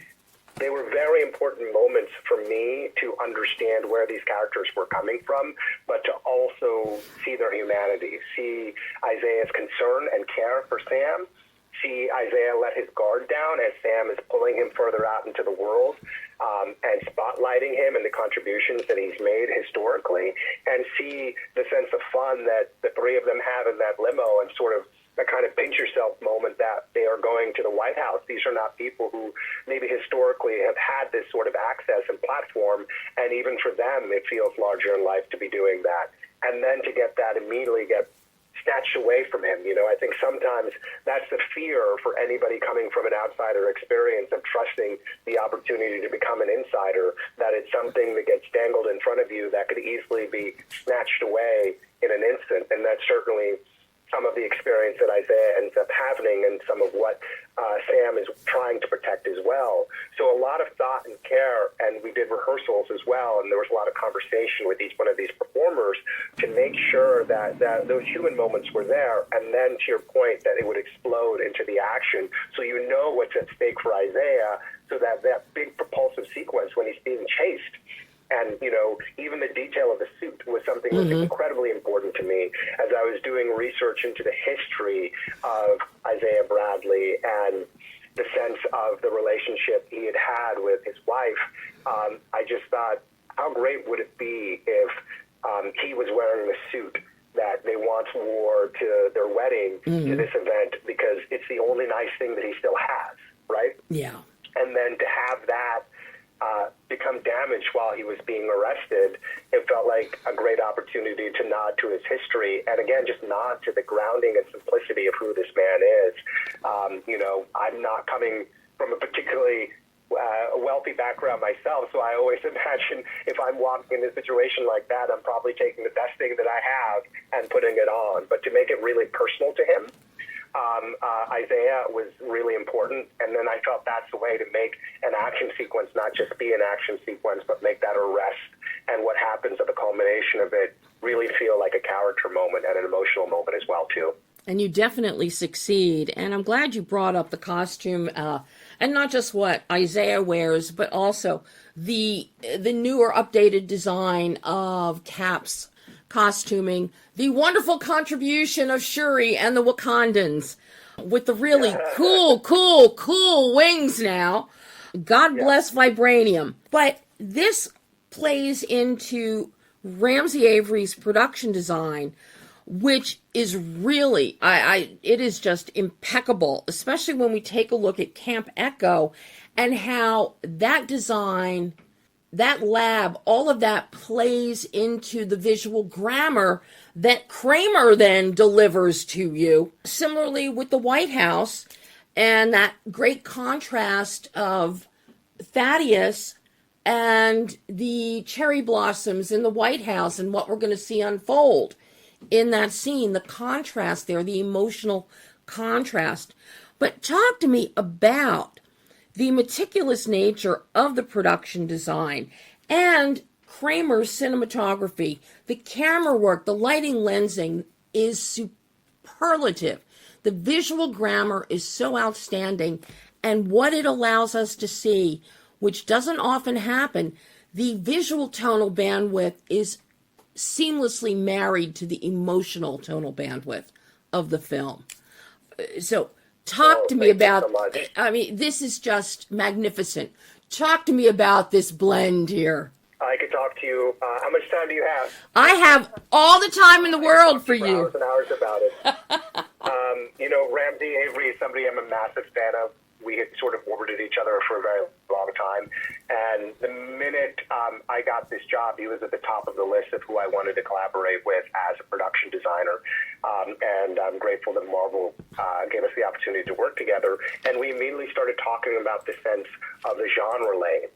They were very important moments for me to understand where these characters were coming from, but to also see their humanity, see Isaiah's concern and care for Sam, see Isaiah let his guard down as Sam is pulling him further out into the world, and spotlighting him and the contributions that he's made historically, and see the sense of fun that the three of them have in that limo, and sort of a kind of pinch yourself moment that they are going to the White House. These are not people who maybe historically have had this sort of access and platform, and even for them it feels larger in life to be doing that. And then to get that immediately get snatched away from him. I think sometimes that's the fear for anybody coming from an outsider experience of trusting the opportunity to become an insider, that it's something that gets dangled in front of you that could easily be snatched away in an instant. And that's certainly some of the experience that Isaiah ends up having, and some of what Sam is trying to protect as well. So a lot of thought and care, and we did rehearsals as well, and there was a lot of conversation with each one of these performers to make sure that those human moments were there, and then to your point, that it would explode into the action, so you know what's at stake for Isaiah, so that big propulsive sequence when he's being chased. And, even the detail of the suit was something that was incredibly important to me as I was doing research into the history of Isaiah Bradley and the sense of the relationship he had had with his wife. I just thought, how great would it be if he was wearing the suit that they once wore to their wedding, to this event, because it's the only nice thing that he still has, right? Yeah. And then to have that become damaged while he was being arrested, it felt like a great opportunity to nod to his history, and again, just nod to the grounding and simplicity of who this man is. I'm not coming from a particularly wealthy background myself, so I always imagine if I'm walking in a situation like that, I'm probably taking the best thing that I have and putting it on. But to make it really personal to him, Isaiah was really important, and then I felt that's the way to make an action sequence not just be an action sequence, but make that arrest and what happens at the culmination of it really feel like a character moment and an emotional moment as well, too. And you definitely succeed, and I'm glad you brought up the costume, and not just what Isaiah wears, but also the newer, updated design of Cap's costuming, the wonderful contribution of Shuri and the Wakandans with the really cool wings now. God bless Vibranium. But this plays into Ramsey Avery's production design, which is really, it is just impeccable, especially when we take a look at Camp Echo and how that design, that lab, all of that plays into the visual grammar that Kramer then delivers to you. Similarly with the White House and that great contrast of Thaddeus and the cherry blossoms in the White House and what we're going to see unfold in that scene, the contrast there, the emotional contrast. But talk to me about the meticulous nature of the production design and Kramer's cinematography. The camera work, the lighting, lensing is superlative. The visual grammar is so outstanding, and what it allows us to see, which doesn't often happen, the visual tonal bandwidth is seamlessly married to the emotional tonal bandwidth of the film. So talk to me about, this is just magnificent. Talk to me about this blend here. I could talk to you. How much time do you have? I have all the time in the world for you. Hours and hours about it. Ramsey Avery is somebody I'm a massive fan of. We had sort of orbited each other for a very long time. And the minute I got this job, he was at the top of the list of who I wanted to collaborate with as a production designer. And I'm grateful that Marvel gave us the opportunity to work together. And we immediately started talking about the sense of the genre lane.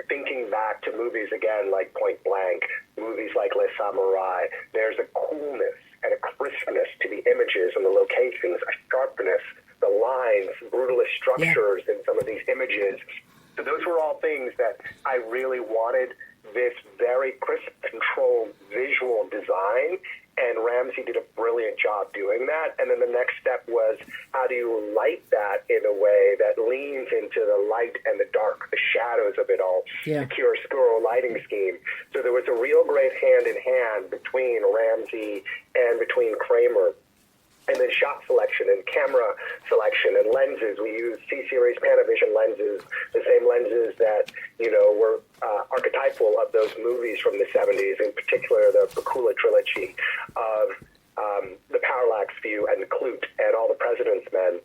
Thinking back to movies again like Point Blank, movies like Les Samurai, there's a coolness and a crispness to the images and the locations, a sharpness, the line lines, brutalist structures in some of these images. So those were all things that I really wanted this very crisp, controlled visual design, and Ramsey did a brilliant job doing that. And then the next step was, how do you light that in a way that leans into the light and the dark, the shadows of it all, the chiaroscuro lighting scheme. So there was a real great hand-in-hand between Ramsey and between Kramer. And then shot selection and camera selection and lenses. We used C-Series Panavision lenses, the same lenses that, were archetypal of those movies from the 70s, in particular the Bakula trilogy of the Parallax View and Clute and All the President's Men.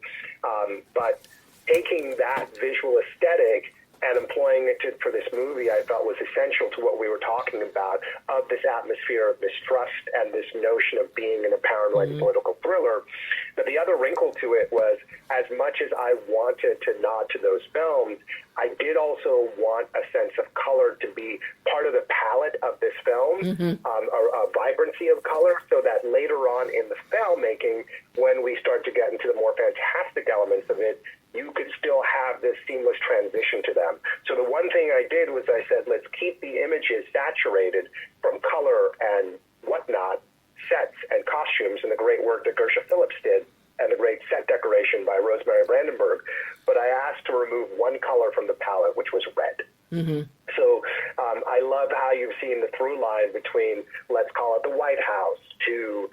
But taking that visual aesthetic and employing it for this movie, I felt was essential to what we were talking about, of this atmosphere of mistrust and this notion of being in a paranoid political thriller. But the other wrinkle to it was, as much as I wanted to nod to those films, I did also want a sense of color to be part of the palette of this film, a vibrancy of color, so that later on in the filmmaking, when we start to get into the more fantastic elements of it, you could still have this seamless transition to them. So the one thing I did was I said, let's keep the images saturated from color and whatnot, sets and costumes, and the great work that Gersha Phillips did, and the great set decoration by Rosemary Brandenburg. But I asked to remove one color from the palette, which was red. So I love how you've seen the through line between, let's call it the White House, to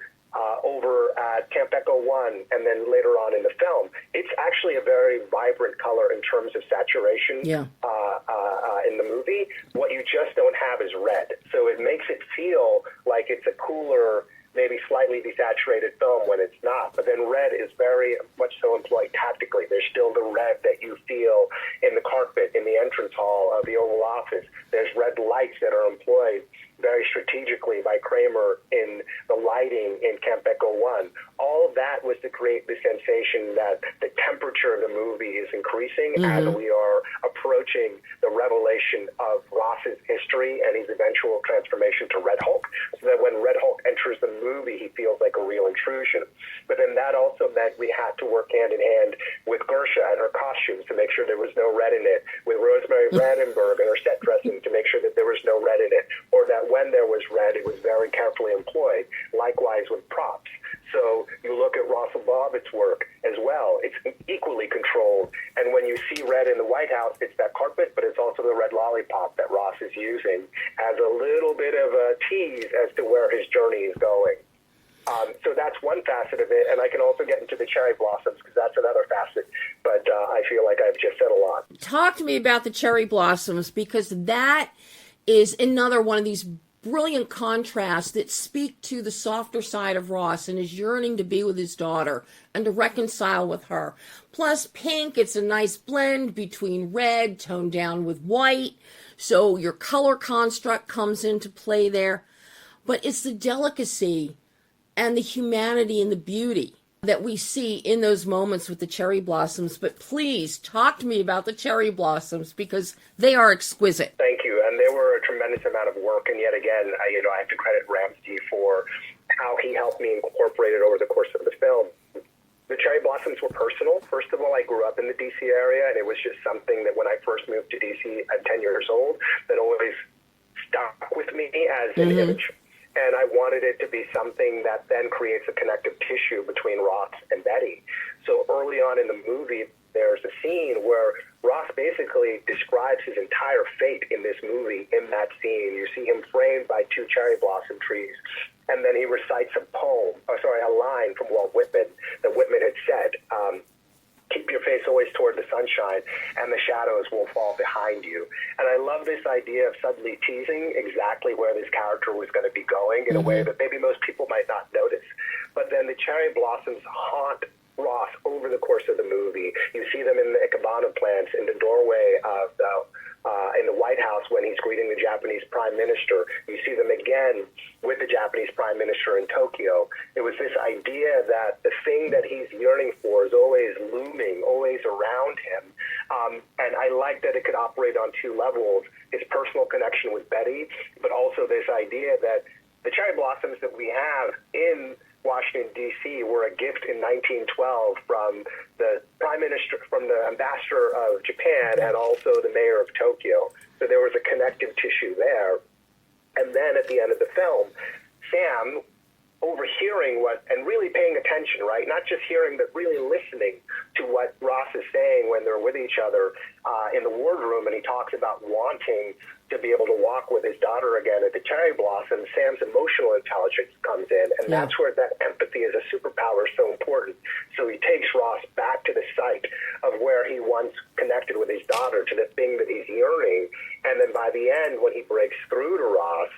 over at Camp Echo 1, and then later on in the film. It's actually a very vibrant color in terms of saturation in the movie. What you just don't have is red. So it makes it feel like it's a cooler, maybe slightly desaturated film when it's not. But then red is very much so employed tactically. There's still the red that you feel in the carpet, in the entrance hall of the Oval Office. There's red lights that are employed very strategically by Kramer in the lighting in Camp Echo 1. All of that was to create the sensation that the temperature of the movie is increasing as we are approaching the revelation of Ross's history and his eventual transformation to Red Hulk, so that when Red Hulk enters the movie, he feels like a real intrusion. But then that also meant we had to work hand in hand with Gersha and her costumes to make sure there was no red in it, with Rosemary Brandenburg and her set dressing to make sure that there was no red in it, or that when there was red, it was very carefully employed. Likewise with props. So you look at Russell Bobbitt's work as well. It's equally controlled. And when you see red in the White House, it's that carpet, but it's also the red lollipop that Ross is using as a little bit of a tease as to where his journey is going. So that's one facet of it. And I can also get into the cherry blossoms, because that's another facet. But I feel like I've just said a lot. Talk to me about the cherry blossoms, because that is another one of these brilliant contrasts that speak to the softer side of Ross and his yearning to be with his daughter and to reconcile with her. Plus pink, it's a nice blend between red, toned down with white, so your color construct comes into play there. But it's the delicacy and the humanity and the beauty that we see in those moments with the cherry blossoms. But please talk to me about the cherry blossoms, because they are exquisite. Thank you. And they were a tremendous amount of work. And yet again, I have to credit Ramsey for how he helped me incorporate it over the course of the film. The cherry blossoms were personal. First of all, I grew up in the D.C. area, and it was just something that when I first moved to D.C. at 10 years old, that always stuck with me as an image. And I wanted it to be something that then creates a connective tissue between Ross and Betty. So early on in the movie, there's a scene where Ross basically describes his entire fate in this movie in that scene. You see him framed by two cherry blossom trees, and then he recites a line from Walt Whitman that Whitman had said, keep your face always toward the sunshine, and the shadows will fall behind you. And I love this idea of subtly teasing exactly where this character was going to be going in a way that maybe most people might not notice. But then the cherry blossoms haunt Ross over the course of the movie. You see them in the ikebana plants in the doorway of in the White House when he's greeting the Japanese Prime Minister. You see them again with the Japanese Prime Minister in Tokyo. It was this idea that the thing that he's yearning for is always looming, always around him. And I like that it could operate on two levels, his personal connection with Betty, but also this idea that the cherry blossoms that we have in Washington, D.C. were a gift in 1912 from the Prime from the ambassador of Japan and also the mayor of Tokyo. So there was a connective tissue there. And then at the end of the film, Sam, overhearing and really paying attention, right? Not just hearing, but really listening to what Ross is saying when they're with each other in the wardroom, and he talks about wanting to be able to walk with his daughter again at the cherry blossom. Sam's emotional intelligence comes in, and that's where that empathy as a superpower is so important. So he takes Ross back to the site of where he once connected with his daughter, to the thing that he's yearning, and then by the end, when he breaks through to Ross,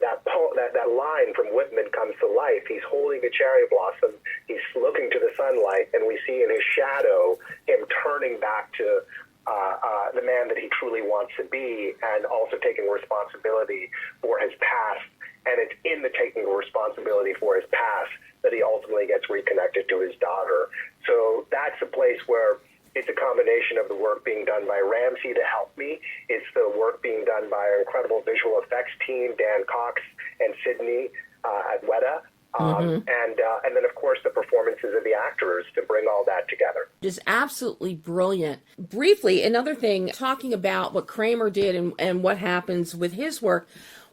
that line from Whitman comes to life. He's holding a cherry blossom. He's looking to the sunlight, and we see in his shadow him turning back to the man that he truly wants to be, and also taking responsibility for his past. And it's in the taking responsibility for his past that he ultimately gets reconnected to his daughter. So that's a place where it's a combination of the work being done by Ramsey to help me. It's the work being done by our incredible visual effects team, Dan Cox and Sydney at Weta. And then, of course, the performances of the actors to bring all that together. Just absolutely brilliant. Briefly, another thing, talking about what Kramer did and what happens with his work,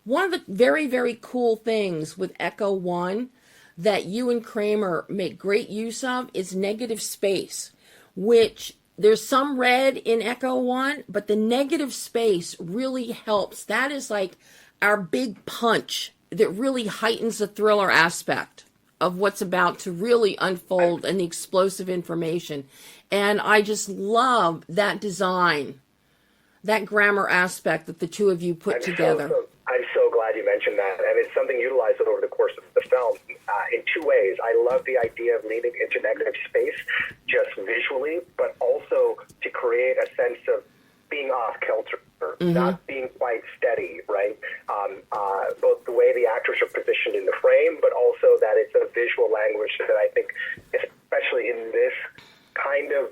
one of the very, very cool things with Echo One that you and Kramer make great use of is negative space, which there's some red in Echo One, but the negative space really helps. That is like our big punch that really heightens the thriller aspect of what's about to really unfold and the explosive information. And I just love that design, that grammar aspect that the two of you put together. I'm so glad you mentioned that. And it's something utilized over the course of the film in two ways. I love the idea of leaning into negative space just visually, but also to create a sense of being off kilter, not being quite steady, right? Both the way the actors are positioned in the frame, but also that it's a visual language that I think, especially in this kind of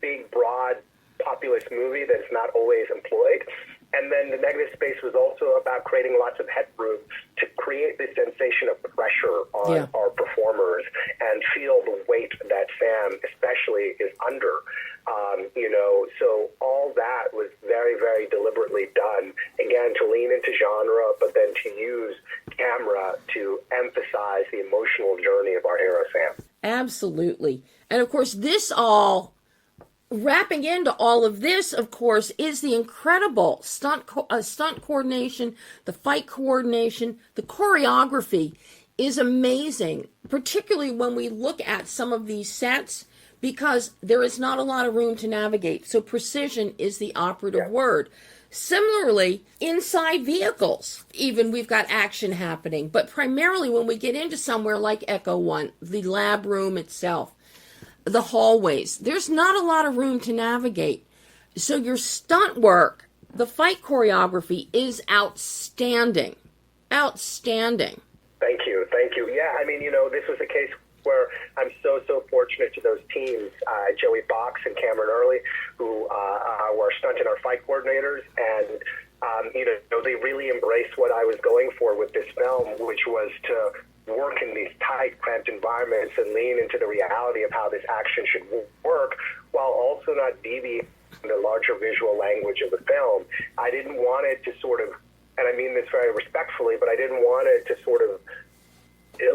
big, broad, populist movie that's not always employed. And then the negative space was also about creating lots of headroom to create this sensation of pressure on our performers and feel the weight that Sam especially is under. So all that was very, very deliberately done, again, to lean into genre, but then to use camera to emphasize the emotional journey of our hero, Sam. Absolutely. And of course, wrapping into all of this, of course, is the incredible stunt coordination, the fight coordination, the choreography is amazing, particularly when we look at some of these sets, because there is not a lot of room to navigate. So precision is the operative word. Similarly, inside vehicles, even we've got action happening, but primarily when we get into somewhere like Echo One, the lab room itself, the hallways, there's not a lot of room to navigate. So your stunt work, the fight choreography is outstanding. Outstanding. Thank you. Yeah, I mean, this was a case where I'm so fortunate to those teams, Joey Box and Cameron Early, who were stunt and our fight coordinators, and they really embraced what I was going for with this film, which was to work in these tight, cramped environments and lean into the reality of how this action should work, while also not deviating from the larger visual language of the film. I didn't want it to sort of, and I mean this very respectfully, but I didn't want it to sort of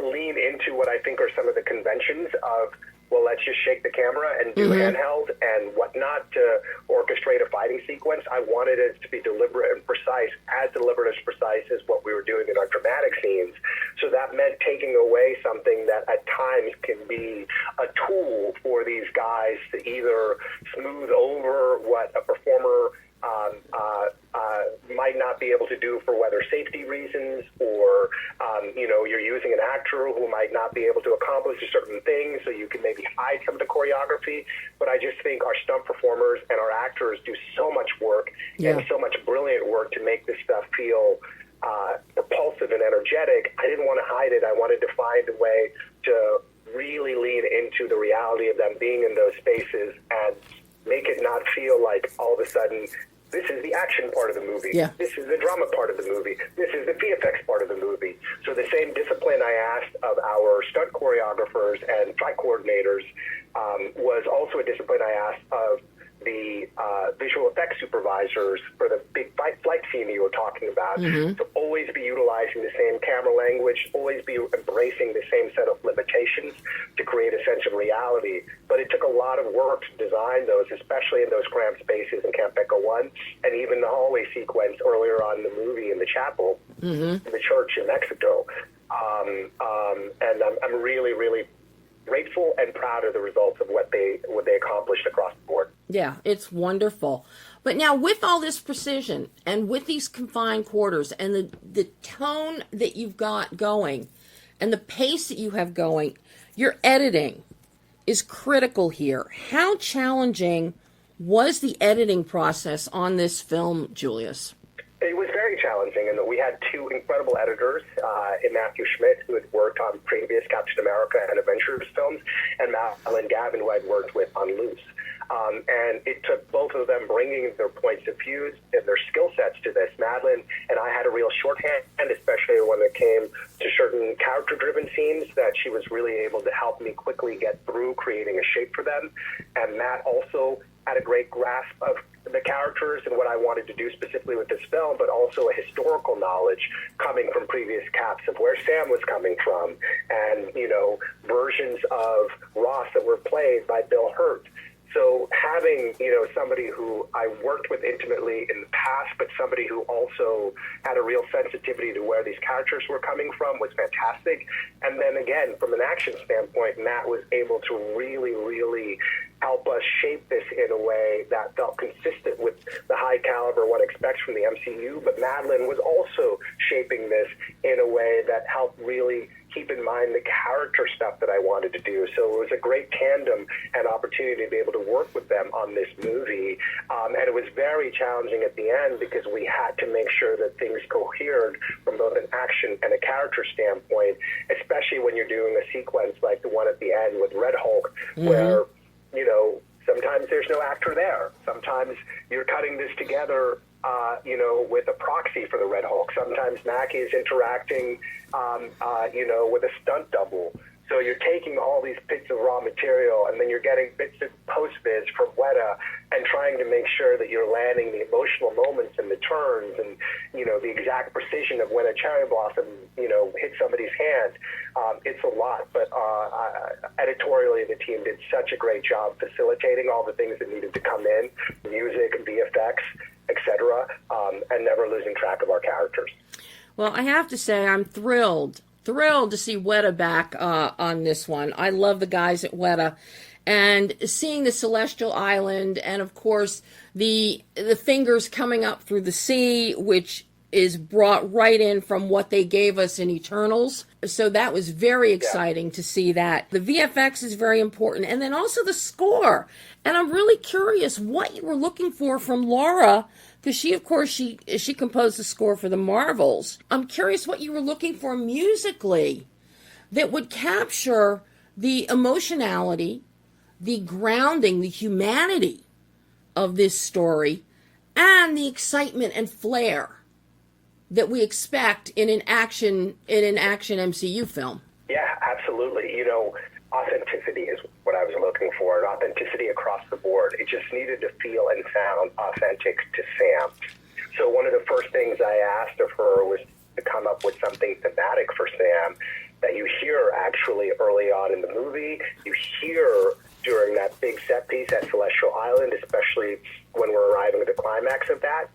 lean into what I think are some of the conventions of, well, let's just shake the camera and do handheld and whatnot to orchestrate a fighting sequence. I wanted it to be deliberate and precise, as precise as what we were doing in our dramatic scenes. So that meant taking away something that at times can be a tool for these guys to either smooth over what a performer might not be able to do for whether safety reasons, or you're using an actor who might not be able to accomplish a certain thing, so you can maybe hide some of the choreography. But I just think our stunt performers and our actors do so much work and so much brilliant work to make this stuff feel propulsive and energetic. I didn't want to hide it. I wanted to find a way to really lean into the reality of them being in those spaces and make it not feel like all of a sudden this is the action part of the movie. Yeah. This is the drama part of the movie. This is the VFX part of the movie. So the same discipline I asked of our for stunt choreographers and fight coordinators was also a discipline I asked of the visual effects supervisors for the big flight scene you were talking about, to always be utilizing the same camera language, always be embracing the same set of limitations to create a sense of reality. But it took a lot of work to design those, especially in those cramped spaces in Camp Echo 1, and even the hallway sequence earlier on in the movie in the chapel, in the church in Mexico. And I'm really, really grateful and proud of the results of what they accomplished across the board. Yeah, it's wonderful. But now with all this precision and with these confined quarters and the tone that you've got going and the pace that you have going, your editing is critical here. How challenging was the editing process on this film, Julius? It was very challenging, and we had two incredible editors in Matthew Schmidt, who had worked on previous Captain America and Avengers films, and Madeline Gavin, who I'd worked with on Loose. And it took both of them bringing their points of view and their skill sets to this. Madeline and I had a real shorthand, especially when it came to certain character-driven scenes, that she was really able to help me quickly get through creating a shape for them. And Matt also had a great grasp of the characters and what I wanted to do specifically with this film, but also a historical knowledge coming from previous caps of where Sam was coming from, and, you know, versions of Ross that were played by Bill Hurt. So having, you know, somebody who I worked with intimately in the past, but somebody who also had a real sensitivity to where these characters were coming from was fantastic. And then again, from an action standpoint, Matt was able to really, really help us shape this in a way that felt consistent with the high caliber one expects from the MCU. But Madeline was also shaping this in a way that helped really keep in mind the character stuff that I wanted to do. So it was a great tandem and opportunity to be able to work with them on this movie. And it was very challenging at the end because we had to make sure that things cohered from both an action and a character standpoint, especially when you're doing a sequence like the one at the end with Red Hulk, where, you know, sometimes there's no actor there. Sometimes you're cutting this together, you know, with a proxy for the Red Hulk. Sometimes Mackie is interacting, you know, with a stunt double. So you're taking all these bits of raw material, and then you're getting bits of post-viz from Weta and trying to make sure that you're landing the emotional moments and the turns and, you know, the exact precision of when a cherry blossom, you know, hits somebody's hand. It's a lot, but editorially the team did such a great job facilitating all the things that needed to come in, music, VFX, etc., and never losing track of our characters. Well, I have to say I'm thrilled to see Weta back on this one. I love the guys at Weta. And seeing the Celestial Island and, of course, the fingers coming up through the sea, which is brought right in from what they gave us in Eternals. So that was very exciting to see that. The VFX is very important. And then also the score. And I'm really curious what you were looking for from Laura, because she, of course, she composed the score for the Marvels. I'm curious what you were looking for musically that would capture the emotionality, the grounding, the humanity of this story, and the excitement and flair that we expect in an action MCU film. Yeah, absolutely. You know, authenticity is what I was looking for, and authenticity across the board. It just needed to feel and sound authentic to Sam. So one of the first things I asked of her was to come up with something thematic for Sam that you hear actually early on in the movie. You hear during that big set piece at Celestial Island, especially when we're arriving at the climax of that.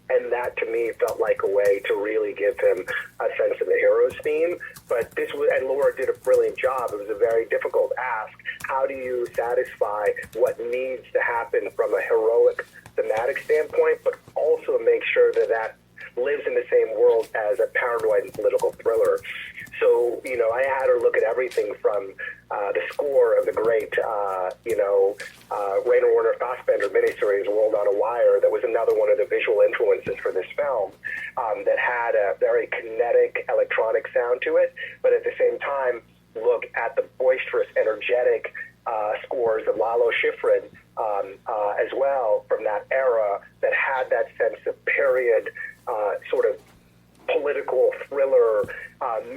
And that, to me, felt like a way to really give him a sense of the hero's theme. But this was, and Laura did a brilliant job. It was a very difficult ask. How do you satisfy what needs to happen from a heroic thematic standpoint, but also make sure that that lives in the same world as a paranoid and political thriller? So, you know, I had her look at everything from the score of the great, Rainer Werner Fassbender miniseries, World on a Wire, that was another one of the visual influences for this film, that had a very kinetic electronic sound to it, but at the same time, look at the boisterous, energetic scores of Lalo Schifrin as well from that era that had that sense of period sort of political thriller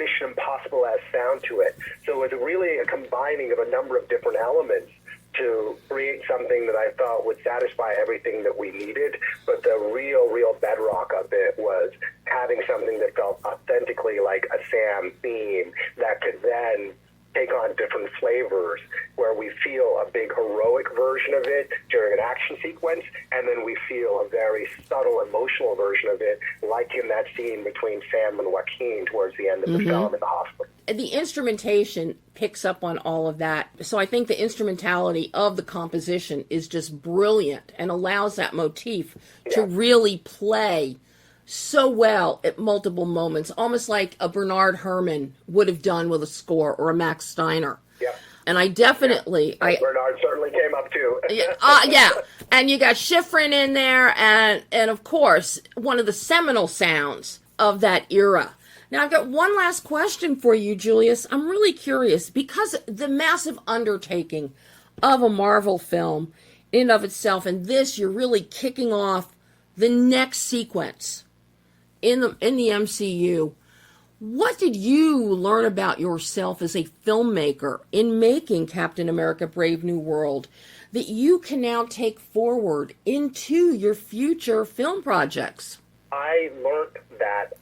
Mission Impossible-esque sound to it. So it was really a combining of a number of different elements to create something that I thought would satisfy everything that we needed. But the real bedrock of it was having something that felt authentically like a Sam theme that could then take on different flavors, where we feel a big heroic version of it during an action sequence, and then we feel a very subtle emotional version of it, like in that scene between Sam and Joaquin towards the end of the film in the hospital. The instrumentation picks up on all of that. So I think the instrumentality of the composition is just brilliant and allows that motif to really play so well at multiple moments, almost like a Bernard Herrmann would have done with a score, or a Max Steiner. Yeah. And I definitely... Bernard certainly came up too. yeah. And you got Schifrin in there, and of course, one of the seminal sounds of that era. Now, I've got one last question for you, Julius. I'm really curious, because the massive undertaking of a Marvel film in and of itself, and this, you're really kicking off the next sequence in the MCU. What did you learn about yourself as a filmmaker in making Captain America: Brave New World that you can now take forward into your future film projects? I learned that,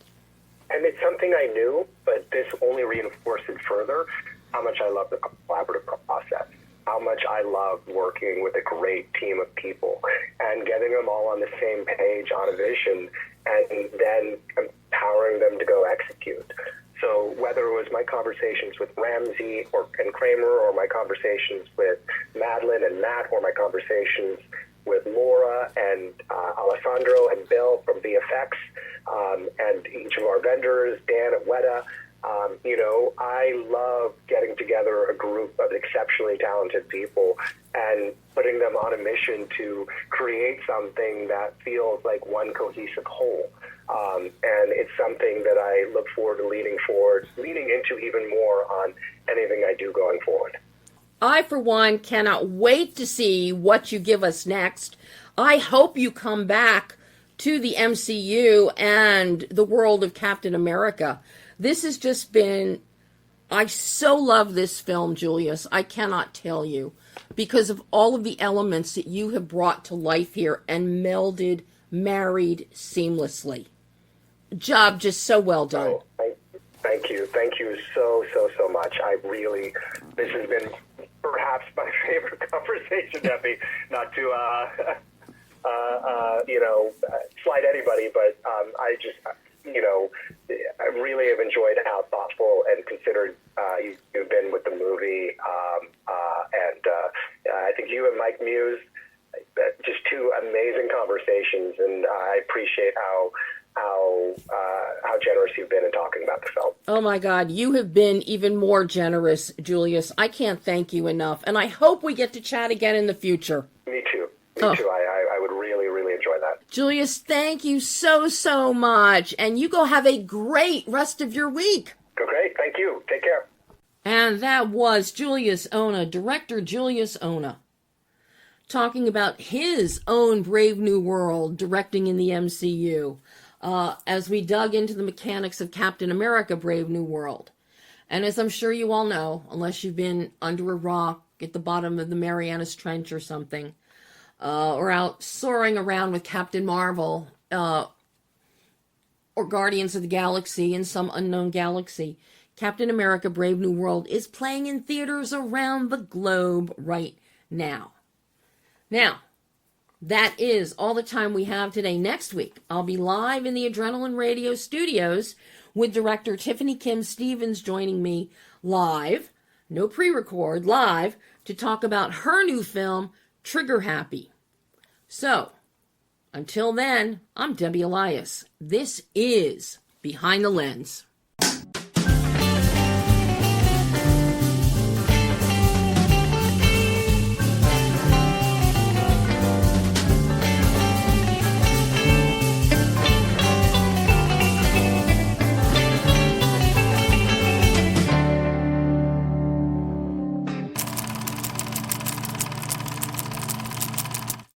and it's something I knew, but this only reinforced it further, how much I love the collaborative process, how much I love working with a great team of people and getting them all on the same page on a vision, and then empowering them to go execute. So whether it was my conversations with Ramsey and Kramer, or my conversations with Madeline and Matt, or my conversations with Laura and Alessandro and Bill from VFX, and each of our vendors, Dan and Weta, I love getting together a group of exceptionally talented people and putting them on a mission to create something that feels like one cohesive whole. And it's something that I look forward to leaning into even more on anything I do going forward. I, for one, cannot wait to see what you give us next. I hope you come back to the MCU and the world of Captain America. This has just been... I so love this film, Julius. I cannot tell you, because of all of the elements that you have brought to life here and married seamlessly. Job just so well done. Oh, thank you. Thank you so much. This has been perhaps my favorite conversation, Debbie. Not to, slight anybody, but I really have enjoyed how thoughtful and considered you've been with the movie. I think you and Mike Muse, just two amazing conversations, and I appreciate how generous you've been in talking about the film. Oh my God, you have been even more generous, Julius. I can't thank you enough, and I hope we get to chat again in the future. Me too. I would really enjoy that. Julius, thank you so much, and you go have a great rest of your week. Okay, thank you. Take care. And that was Julius Onah, director Julius Onah, talking about his own Brave New World, directing in the MCU, as we dug into the mechanics of Captain America: Brave New World. And as I'm sure you all know, unless you've been under a rock at the bottom of the Marianas Trench or something, or out soaring around with Captain Marvel, or Guardians of the Galaxy in some unknown galaxy, Captain America: Brave New World is playing in theaters around the globe right now. Now, that is all the time we have today. Next week, I'll be live in the Adrenaline Radio studios with director Tiffany Kim Stevens joining me live, no pre-record, live, to talk about her new film, Trigger Happy. So, until then, I'm Debbie Elias. This is Behind the Lens.